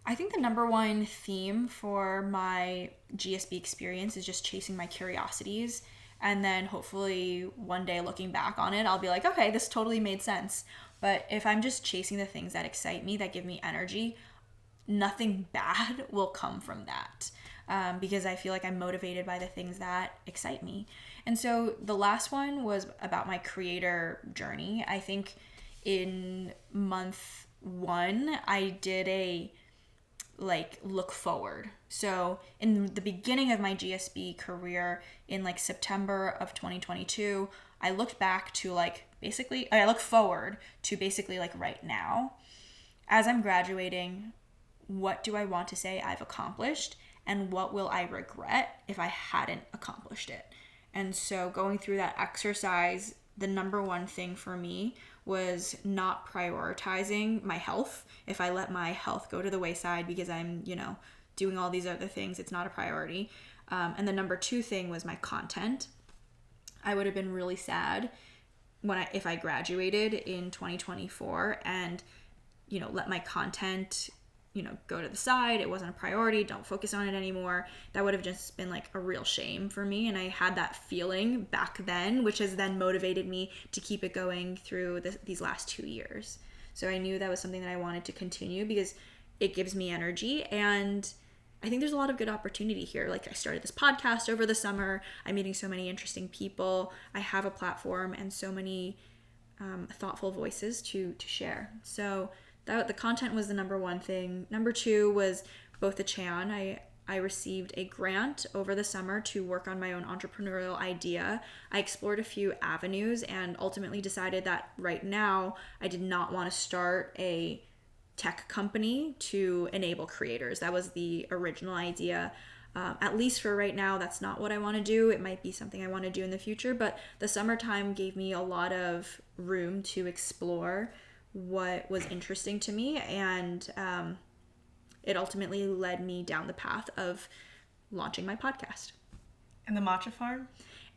I think the number one theme for my GSB experience is just chasing my curiosities. And then hopefully one day looking back on it, I'll be like, okay, this totally made sense. But if I'm just chasing the things that excite me, that give me energy, nothing bad will come from that. Because I feel like I'm motivated by the things that excite me. And so the last one was about my creator journey. I think in month 1, I did a look forward. So in the beginning of my GSB career in September of 2022, I looked back to I look forward to basically right now. As I'm graduating, what do I want to say I've accomplished? And what will I regret if I hadn't accomplished it? And so going through that exercise, the number one thing for me was not prioritizing my health. If I let my health go to the wayside because I'm, doing all these other things, it's not a priority. And the number 2 thing was my content. I would have been really sad if I graduated in 2024 and, let my content go to the side. It wasn't a priority. Don't focus on it anymore. That would have just been a real shame for me. And I had that feeling back then, which has then motivated me to keep it going through these last 2 years. So I knew that was something that I wanted to continue because it gives me energy. And I think there's a lot of good opportunity here. I started this podcast over the summer. I'm meeting so many interesting people. I have a platform and so many thoughtful voices to share. So the content was the number 1 thing. Number 2 was both the Chan. I received a grant over the summer to work on my own entrepreneurial idea. I explored a few avenues and ultimately decided that right now I did not want to start a tech company to enable creators. That was the original idea. At least for right now, that's not what I want to do. It might be something I want to do in the future, but the summertime gave me a lot of room to explore what was interesting to me, and it ultimately led me down the path of launching my podcast. And the matcha farm?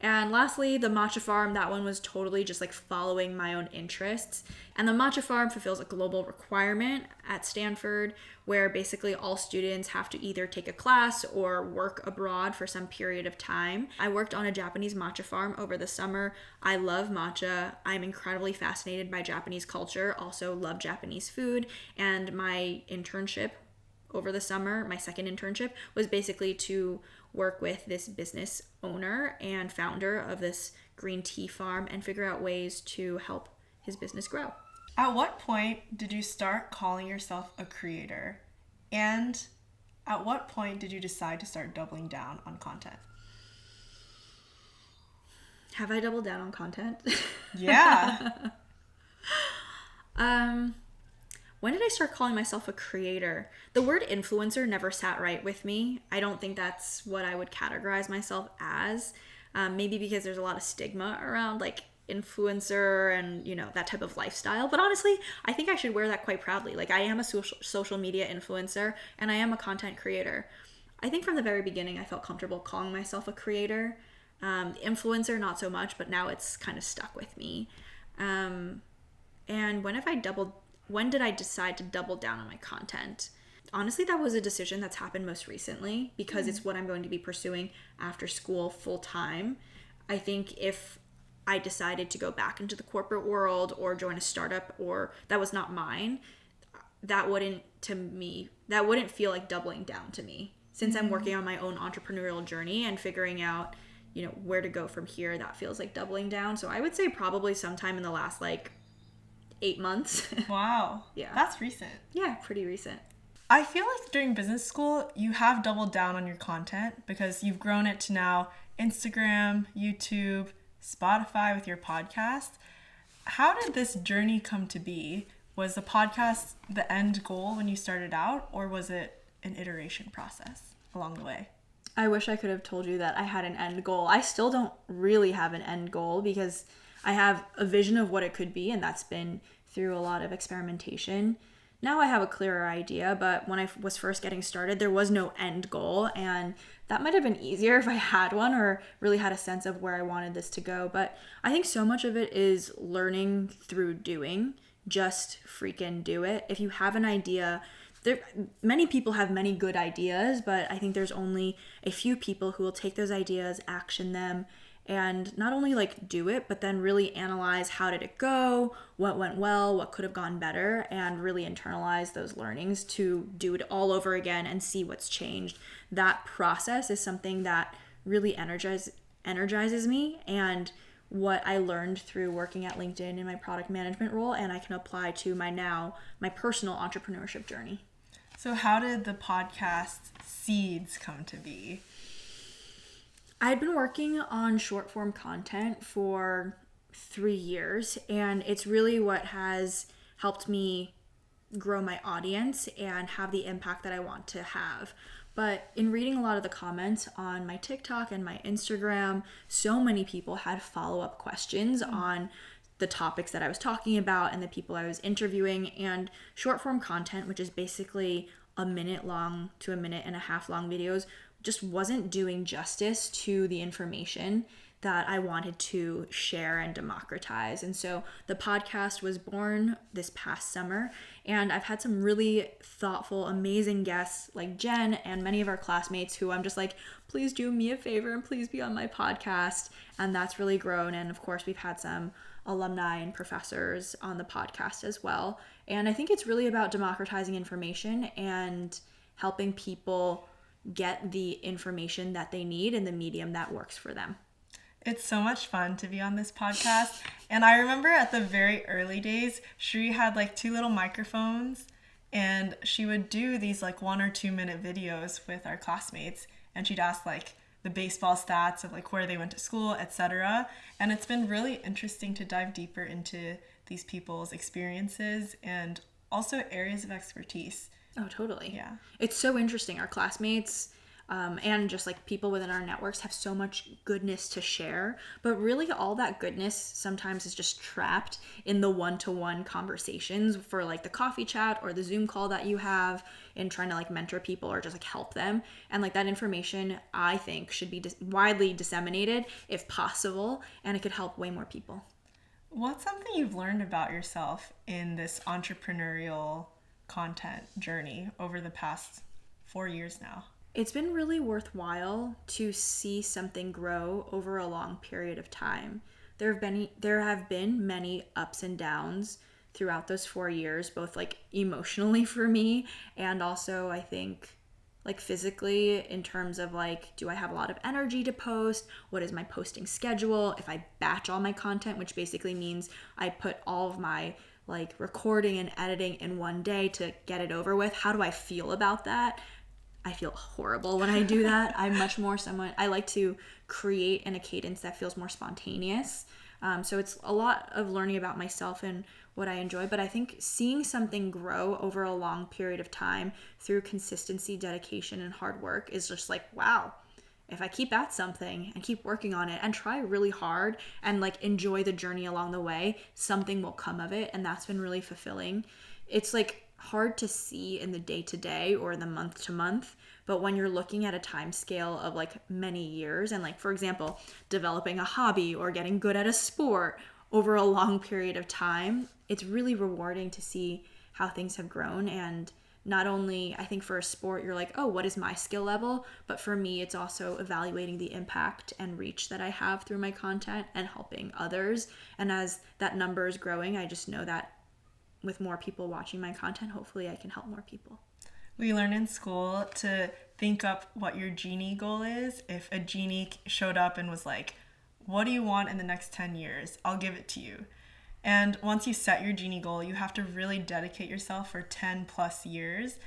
And lastly, the matcha farm, that one was totally just following my own interests. And the matcha farm fulfills a global requirement at Stanford where basically all students have to either take a class or work abroad for some period of time. I worked on a Japanese matcha farm over the summer. I love matcha. I'm incredibly fascinated by Japanese culture, also love Japanese food. And my internship over the summer, my second internship, was basically to work with this business owner and founder of this green tea farm and figure out ways to help his business grow. At what point did you start calling yourself a creator? And at what point did you decide to start doubling down on content? Have I doubled down on content? Yeah. When did I start calling myself a creator? The word influencer never sat right with me. I don't think that's what I would categorize myself as. Maybe because there's a lot of stigma around influencer and, that type of lifestyle. But honestly, I think I should wear that quite proudly. I am a social media influencer and I am a content creator. I think from the very beginning, I felt comfortable calling myself a creator. Influencer, not so much, but now it's kind of stuck with me. And when did I decide to double down on my content? Honestly, that was a decision that's happened most recently because it's what I'm going to be pursuing after school full time. I think if I decided to go back into the corporate world or join a startup, or that was not mine, that wouldn't feel like doubling down to me. Since I'm working on my own entrepreneurial journey and figuring out, where to go from here, that feels like doubling down. So I would say probably sometime in the last 8 months. Wow. Yeah. That's recent. Yeah, pretty recent. I feel like during business school, you have doubled down on your content because you've grown it to now Instagram, YouTube, Spotify with your podcast. How did this journey come to be? Was the podcast the end goal when you started out, or was it an iteration process along the way? I wish I could have told you that I had an end goal. I still don't really have an end goal because I have a vision of what it could be, and that's been through a lot of experimentation. Now I have a clearer idea, but when I was first getting started, there was no end goal, and that might have been easier if I had one or really had a sense of where I wanted this to go. But I think so much of it is learning through doing. Just freaking do it. If you have an idea, many people have many good ideas, but I think there's only a few people who will take those ideas, action them, and not only do it, but then really analyze how did it go, what went well, what could have gone better, and really internalize those learnings to do it all over again and see what's changed. That process is something that really energizes me, and what I learned through working at LinkedIn in my product management role, and I can apply to my personal entrepreneurship journey. So how did the podcast seeds come to be? I'd been working on short form content for 3 years, and it's really what has helped me grow my audience and have the impact that I want to have. But in reading a lot of the comments on my TikTok and my Instagram, so many people had follow-up questions on the topics that I was talking about and the people I was interviewing. And short form content, which is basically a minute long to a minute and a half long videos, just wasn't doing justice to the information that I wanted to share and democratize. And so the podcast was born this past summer, and I've had some really thoughtful, amazing guests like Jen and many of our classmates who I'm just like, please do me a favor and please be on my podcast. And that's really grown. And of course, we've had some alumni and professors on the podcast as well. And I think it's really about democratizing information and helping people get the information that they need in the medium that works for them. It's so much fun to be on this podcast. And I remember at the very early days, Shri had 2 little microphones, and she would do these 1 or 2 minute videos with our classmates, and she'd ask the baseball stats of where they went to school, etc. And it's been really interesting to dive deeper into these people's experiences and also areas of expertise. Oh, totally. Yeah. It's so interesting. Our classmates and just people within our networks have so much goodness to share, but really all that goodness sometimes is just trapped in the one-to-one conversations for the coffee chat or the Zoom call that you have in trying to mentor people or just help them. And that information I think should be widely disseminated if possible, and it could help way more people. What's something you've learned about yourself in this entrepreneurial content journey over the past 4 years now? It's been really worthwhile to see something grow over a long period of time. There have been many ups and downs throughout those 4 years, both emotionally for me and also I think physically in terms of do I have a lot of energy to post? What is my posting schedule? If I batch all my content, which basically means I put all of my recording and editing in one day to get it over with, how do I feel about that? I feel horrible when I do that. I'm much more I like to create in a cadence that feels more spontaneous. So it's a lot of learning about myself and what I enjoy, but I think seeing something grow over a long period of time through consistency, dedication, and hard work is just wow. If I keep at something and keep working on it and try really hard and enjoy the journey along the way, something will come of it. And that's been really fulfilling. It's hard to see in the day-to-day or the month-to-month, but when you're looking at a time scale of many years and for example, developing a hobby or getting good at a sport over a long period of time, it's really rewarding to see how things have grown. And not only, I think for a sport, you're oh, what is my skill level? But for me, it's also evaluating the impact and reach that I have through my content and helping others. And as that number is growing, I just know that with more people watching my content, hopefully I can help more people. We learn in school to think up what your genie goal is. If a genie showed up and was like, what do you want in the next 10 years? I'll give it to you. And once you set your genie goal, you have to really dedicate yourself for 10 plus years,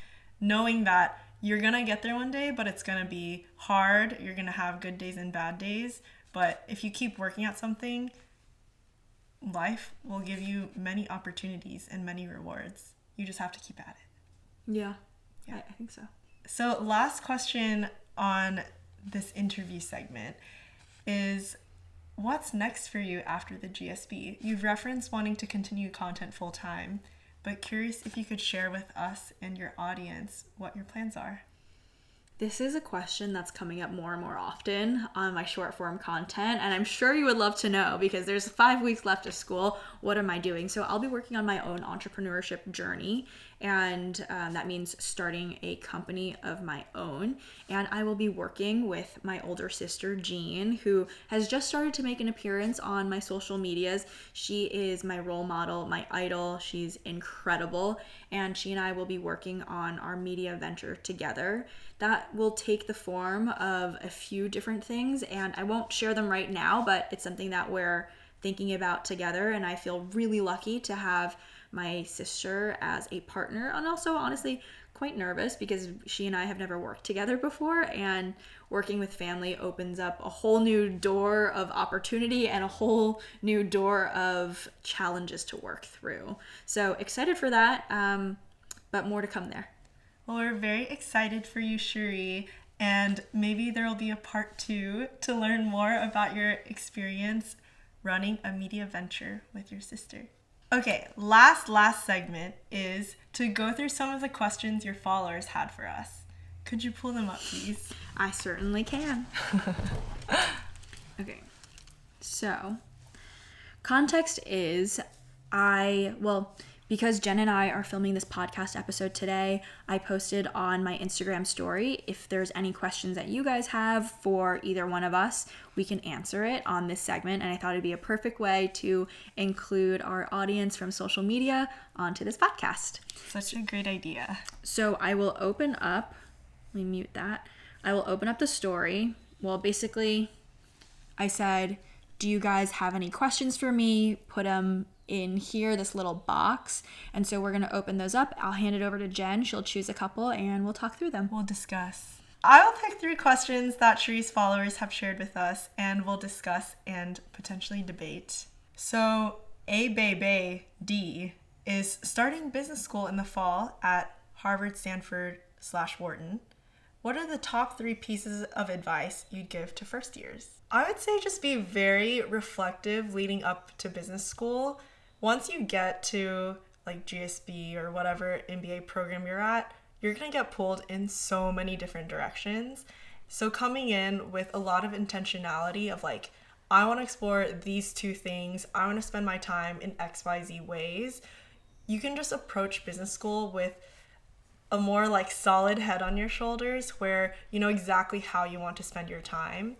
knowing that you're going to get there one day, but it's going to be hard. You're going to have good days and bad days. But if you keep working at something, life will give you many opportunities and many rewards. You just have to keep at it. Yeah. I think so. So last question on this interview segment is, what's next for you after the GSB? You've referenced wanting to continue content full time, but curious if you could share with us and your audience what your plans are. This is a question that's coming up more and more often on my short form content, and I'm sure you would love to know because there's 5 weeks left of school. What am I doing? So I'll be working on my own entrepreneurship journey, and that means starting a company of my own. And I will be working with my older sister, Jean, who has just started to make an appearance on my social medias. She is my role model, my idol. She's incredible, and she and I will be working on our media venture together. That will take the form of a few different things, and I won't share them right now, but it's something that we're thinking about together, and I feel really lucky to have my sister as a partner, and also honestly quite nervous because she and I have never worked together before, and working with family opens up a whole new door of opportunity and a whole new door of challenges to work through. So excited for that, but more to come there. Well, we're very excited for you, Cherie, and maybe there will be a part 2 to learn more about your experience running a media venture with your sister. Okay, last segment is to go through some of the questions your followers had for us. Could you pull them up, please? I certainly can. Okay, so context is because Jen and I are filming this podcast episode today, I posted on my Instagram story. If there's any questions that you guys have for either one of us, we can answer it on this segment. And I thought it'd be a perfect way to include our audience from social media onto this podcast. Such a great idea. So I will open up, let me mute that. I will open up the story. Well, basically, I said, do you guys have any questions for me? Put them in here, this little box. And so we're going to open those up. I'll hand it over to Jen. She'll choose a couple and we'll talk through them. We'll discuss. I will pick 3 questions that Cherie's followers have shared with us, and we'll discuss and potentially debate. So A Bay D is starting business school in the fall at Harvard, Stanford / Wharton. What are the top 3 pieces of advice you'd give to first years? I would say just be very reflective leading up to business school. Once you get to like GSB or whatever MBA program you're at, you're going to get pulled in so many different directions. So coming in with a lot of intentionality of like, I want to explore these 2 things. I want to spend my time in XYZ ways. You can just approach business school with a more like solid head on your shoulders where you know exactly how you want to spend your time.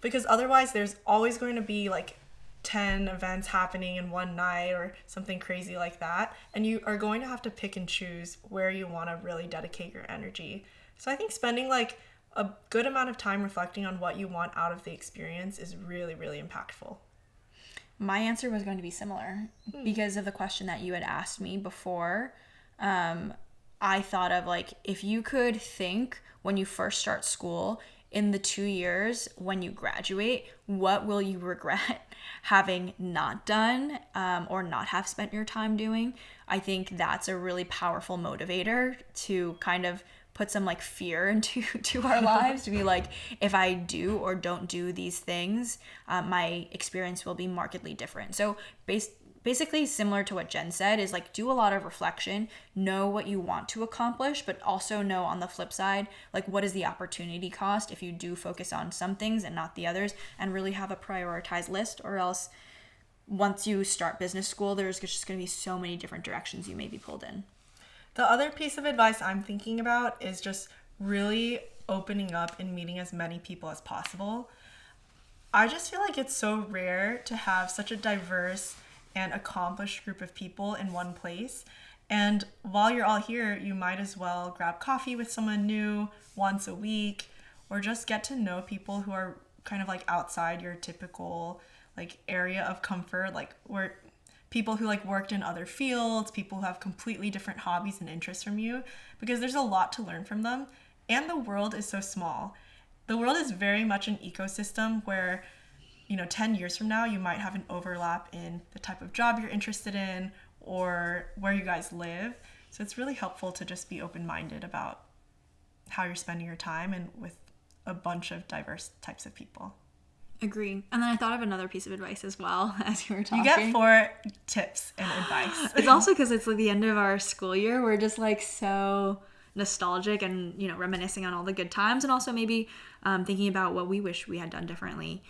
Because otherwise there's always going to be like 10 events happening in one night or something crazy like that. And you are going to have to pick and choose where you want to really dedicate your energy. So I think spending like a good amount of time reflecting on what you want out of the experience is really, really impactful. My answer was going to be similar because of the question that you had asked me before. I thought of like, if you could think when you first start school, in the 2 years when you graduate, what will you regret having not done or not have spent your time doing? I think that's a really powerful motivator to kind of put some like fear into our lives, to be like, if I do or don't do these things, my experience will be markedly different. So basically similar to what Jen said is like, do a lot of reflection, know what you want to accomplish, but also know on the flip side, like what is the opportunity cost if you do focus on some things and not the others, and really have a prioritized list, or else once you start business school, there's just going to be so many different directions you may be pulled in. The other piece of advice I'm thinking about is just really opening up and meeting as many people as possible. I just feel like it's so rare to have such a diverse and accomplished group of people in one place. And while you're all here, you might as well grab coffee with someone new once a week, or just get to know people who are kind of like outside your typical like area of comfort, like where people who like worked in other fields, people who have completely different hobbies and interests from you, because there's a lot to learn from them. And the world is so small. The world is very much an ecosystem where, 10 years from now, you might have an overlap in the type of job you're interested in or where you guys live. So it's really helpful to just be open-minded about how you're spending your time and with a bunch of diverse types of people. Agree. And then I thought of another piece of advice as well as you were talking. You get 4 tips and advice. It's also because it's like the end of our school year. We're just like so nostalgic and, reminiscing on all the good times, and also maybe thinking about what we wish we had done differently.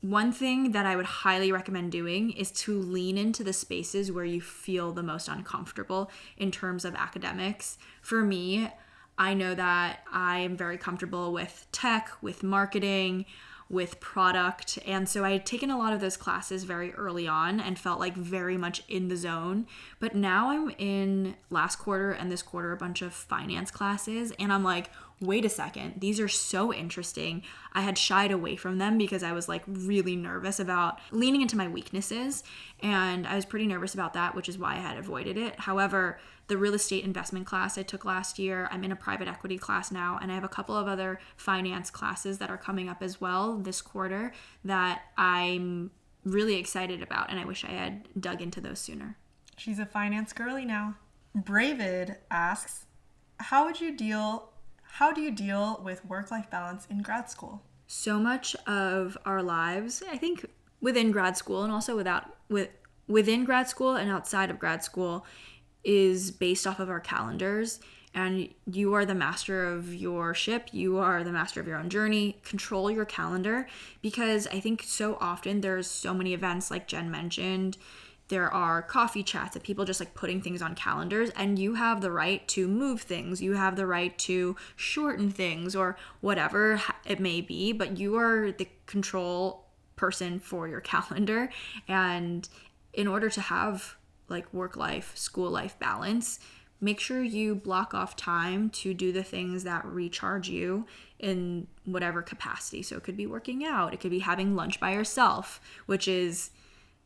One thing that I would highly recommend doing is to lean into the spaces where you feel the most uncomfortable in terms of academics. For me, I know that I am very comfortable with tech, with marketing, with product. And so I had taken a lot of those classes very early on and felt like very much in the zone. But now I'm in last quarter and this quarter a bunch of finance classes, and I'm like, wait a second, these are so interesting. I had shied away from them because I was like really nervous about leaning into my weaknesses, and I was pretty nervous about that, which is why I had avoided it. However, the real estate investment class I took last year, I'm in a private equity class now, and I have a couple of other finance classes that are coming up as well this quarter that I'm really excited about, and I wish I had dug into those sooner. She's a finance girly now. Bravid asks, how do you deal with work-life balance in grad school? So much of our lives, I think, within grad school and also within grad school and outside of grad school, is based off of our calendars. And you are the master of your ship. You are the master of your own journey. Control your calendar, because I think so often there's so many events, like Jen mentioned. There are coffee chats of people just like putting things on calendars, and you have the right to move things. You have the right to shorten things or whatever it may be, but you are the control person for your calendar. And in order to have like work life, school life balance, make sure you block off time to do the things that recharge you in whatever capacity. So it could be working out, it could be having lunch by yourself, which is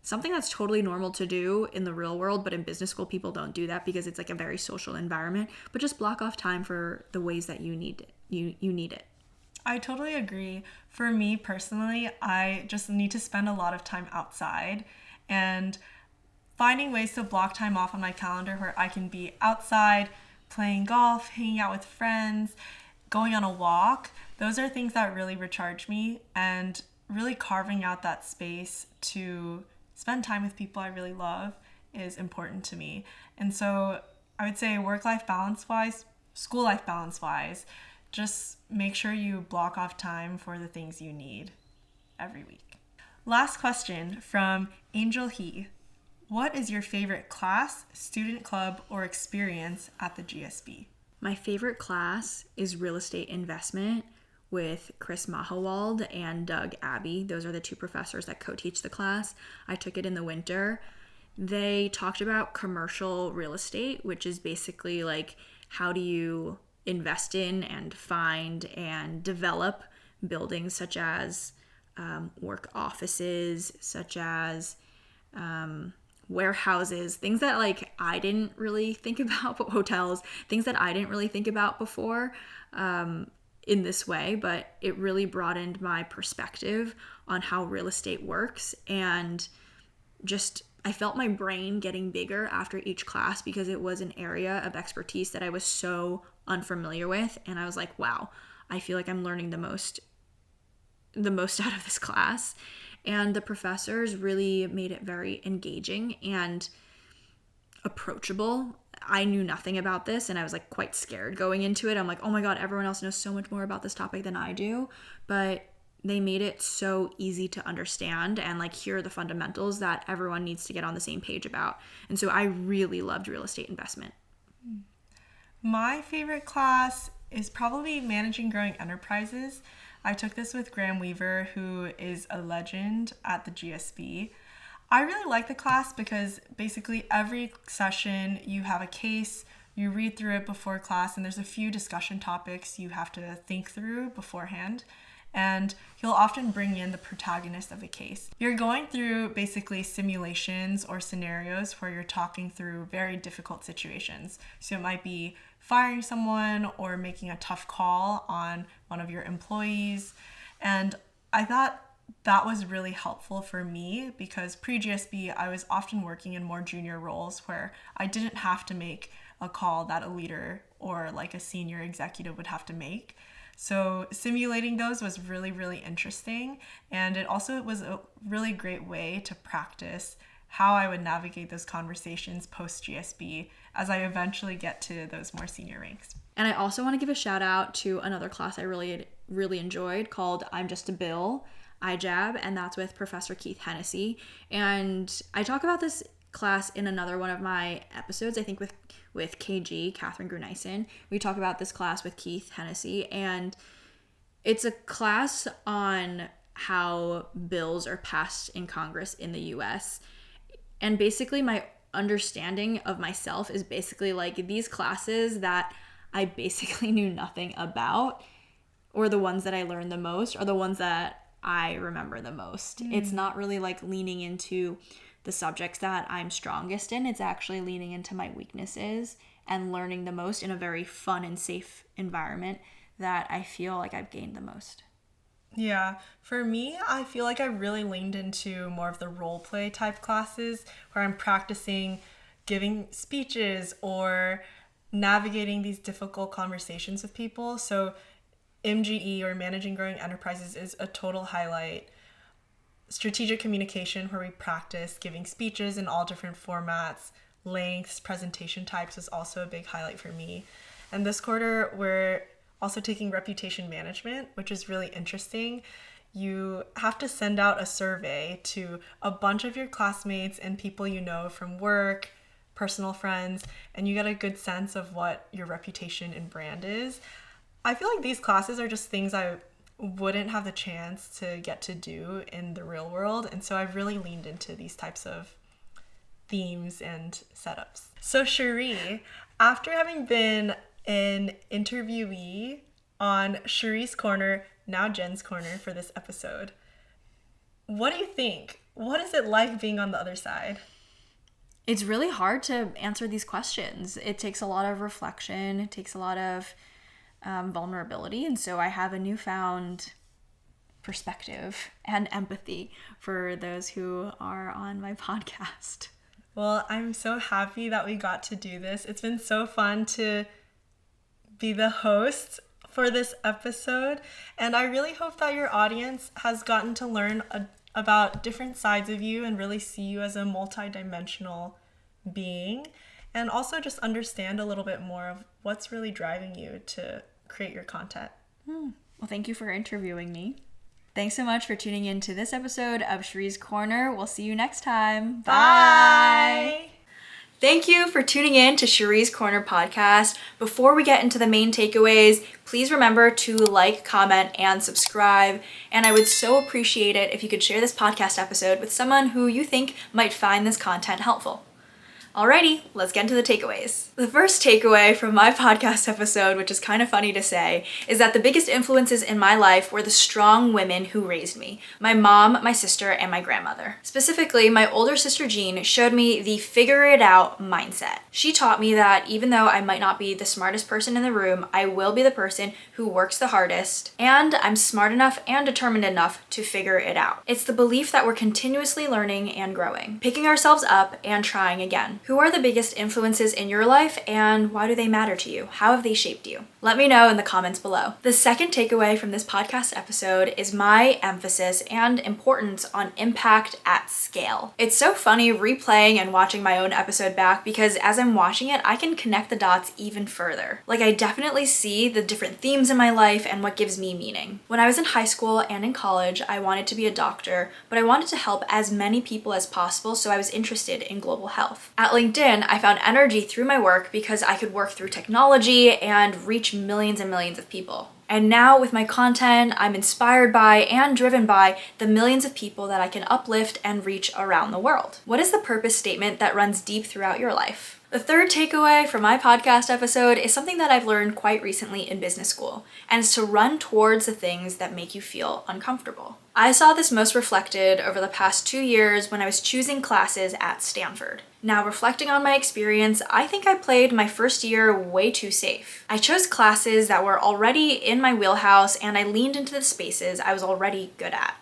something that's totally normal to do in the real world, but in business school, people don't do that because it's like a very social environment. But just block off time for the ways that you need it. You need it. I totally agree. For me personally, I just need to spend a lot of time outside, and finding ways to block time off on my calendar where I can be outside, playing golf, hanging out with friends, going on a walk. Those are things that really recharge me, and really carving out that space to spend time with people I really love is important to me. And so I would say work-life balance-wise, school-life balance-wise, just make sure you block off time for the things you need every week. Last question from Angel He. What is your favorite class, student club, or experience at the GSB? My favorite class is real estate investment with Chris Mahawald and Doug Abbey. Those are the 2 professors that co-teach the class. I took it in the winter. They talked about commercial real estate, which is basically like how do you invest in and find and develop buildings such as work offices, such as warehouses, things that like I didn't really think about, but hotels, things that I didn't really think about before in this way, but it really broadened my perspective on how real estate works. And just I felt my brain getting bigger after each class because it was an area of expertise that I was so unfamiliar with. And I was like, wow, I feel like I'm learning the most out of this class. And the professors really made it very engaging and approachable. I knew nothing about this, and I was like quite scared going into it. I'm like, oh my God, everyone else knows so much more about this topic than I do. But they made it so easy to understand, and like here are the fundamentals that everyone needs to get on the same page about. And so I really loved real estate investment. My favorite class is probably Managing Growing Enterprises. I took this with Graham Weaver, who is a legend at the GSB. I really like the class because basically every session you have a case, you read through it before class, and there's a few discussion topics you have to think through beforehand. And he'll often bring in the protagonist of a case. You're going through basically simulations or scenarios where you're talking through very difficult situations. So it might be firing someone or making a tough call on one of your employees. And I thought that was really helpful for me because pre-GSB, I was often working in more junior roles where I didn't have to make a call that a leader or like a senior executive would have to make. So simulating those was really, really interesting. And it also was a really great way to practice how I would navigate those conversations post GSB as I eventually get to those more senior ranks. And I also want to give a shout out to another class I really enjoyed called I'm Just a Bill, IJAB, and that's with Professor Keith Hennessy. And I talk about this class in another one of my episodes, I think with KG, Catherine Gruneisen. We talk about this class with Keith Hennessy, and it's a class on how bills are passed in Congress in the US. And basically my understanding of myself is basically like these classes that I basically knew nothing about, or the ones that I learned the most, are the ones that I remember the most. It's not really like leaning into the subjects that I'm strongest in. It's actually leaning into my weaknesses and learning the most in a very fun and safe environment that I feel like I've gained the most. Yeah, for me, I feel like I really leaned into more of the role play type classes where I'm practicing giving speeches or navigating these difficult conversations with people. So MGE, or Managing Growing Enterprises, is a total highlight. Strategic communication, where we practice giving speeches in all different formats, lengths, presentation types, was also a big highlight for me. And this quarter, we're also taking reputation management, which is really interesting. You have to send out a survey to a bunch of your classmates and people you know from work, personal friends, and you get a good sense of what your reputation and brand is. I feel like these classes are just things I wouldn't have the chance to get to do in the real world, and so I've really leaned into these types of themes and setups. So Cherie, after having been an interviewee on Cherie's Corner, now Jen's Corner, for this episode, what do you think? What is it like being on the other side? It's really hard to answer these questions. It takes a lot of reflection. It takes a lot of vulnerability. And so I have a newfound perspective and empathy for those who are on my podcast. Well, I'm so happy that we got to do this. It's been so fun to be the host for this episode. And I really hope that your audience has gotten to learn about different sides of you and really see you as a multidimensional being. And also just understand a little bit more of what's really driving you to create your content. Well, thank you for interviewing me. Thanks so much for tuning in to this episode of Cherie's Corner. We'll see you next time. Bye! Thank you for tuning in to Cherie's Corner podcast. Before we get into the main takeaways, please remember to like, comment, and subscribe. And I would so appreciate it if you could share this podcast episode with someone who you think might find this content helpful. Alrighty, let's get into the takeaways. The first takeaway from my podcast episode, which is kind of funny to say, is that the biggest influences in my life were the strong women who raised me. My mom, my sister, and my grandmother. Specifically, my older sister Jean showed me the figure it out mindset. She taught me that even though I might not be the smartest person in the room, I will be the person who works the hardest, and I'm smart enough and determined enough to figure it out. It's the belief that we're continuously learning and growing, picking ourselves up and trying again. Who are the biggest influences in your life, and why do they matter to you? How have they shaped you? Let me know in the comments below. The second takeaway from this podcast episode is my emphasis and importance on impact at scale. It's so funny replaying and watching my own episode back because as I'm watching it, I can connect the dots even further. Like I definitely see the different themes in my life and what gives me meaning. When I was in high school and in college, I wanted to be a doctor, but I wanted to help as many people as possible, so I was interested in global health. At LinkedIn, I found energy through my work because I could work through technology and reach millions and millions of people. And now with my content, I'm inspired by and driven by the millions of people that I can uplift and reach around the world. What is the purpose statement that runs deep throughout your life? The third takeaway from my podcast episode is something that I've learned quite recently in business school, and it's to run towards the things that make you feel uncomfortable. I saw this most reflected over the past 2 years when I was choosing classes at Stanford. Now, reflecting on my experience, I think I played my first year way too safe. I chose classes that were already in my wheelhouse, and I leaned into the spaces I was already good at.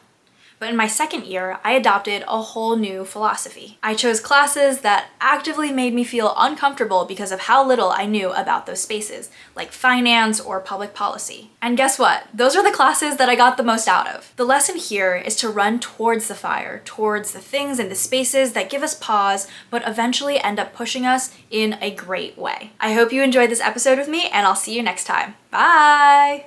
But in my second year, I adopted a whole new philosophy. I chose classes that actively made me feel uncomfortable because of how little I knew about those spaces, like finance or public policy. And guess what? Those are the classes that I got the most out of. The lesson here is to run towards the fire, towards the things and the spaces that give us pause, but eventually end up pushing us in a great way. I hope you enjoyed this episode with me, and I'll see you next time. Bye!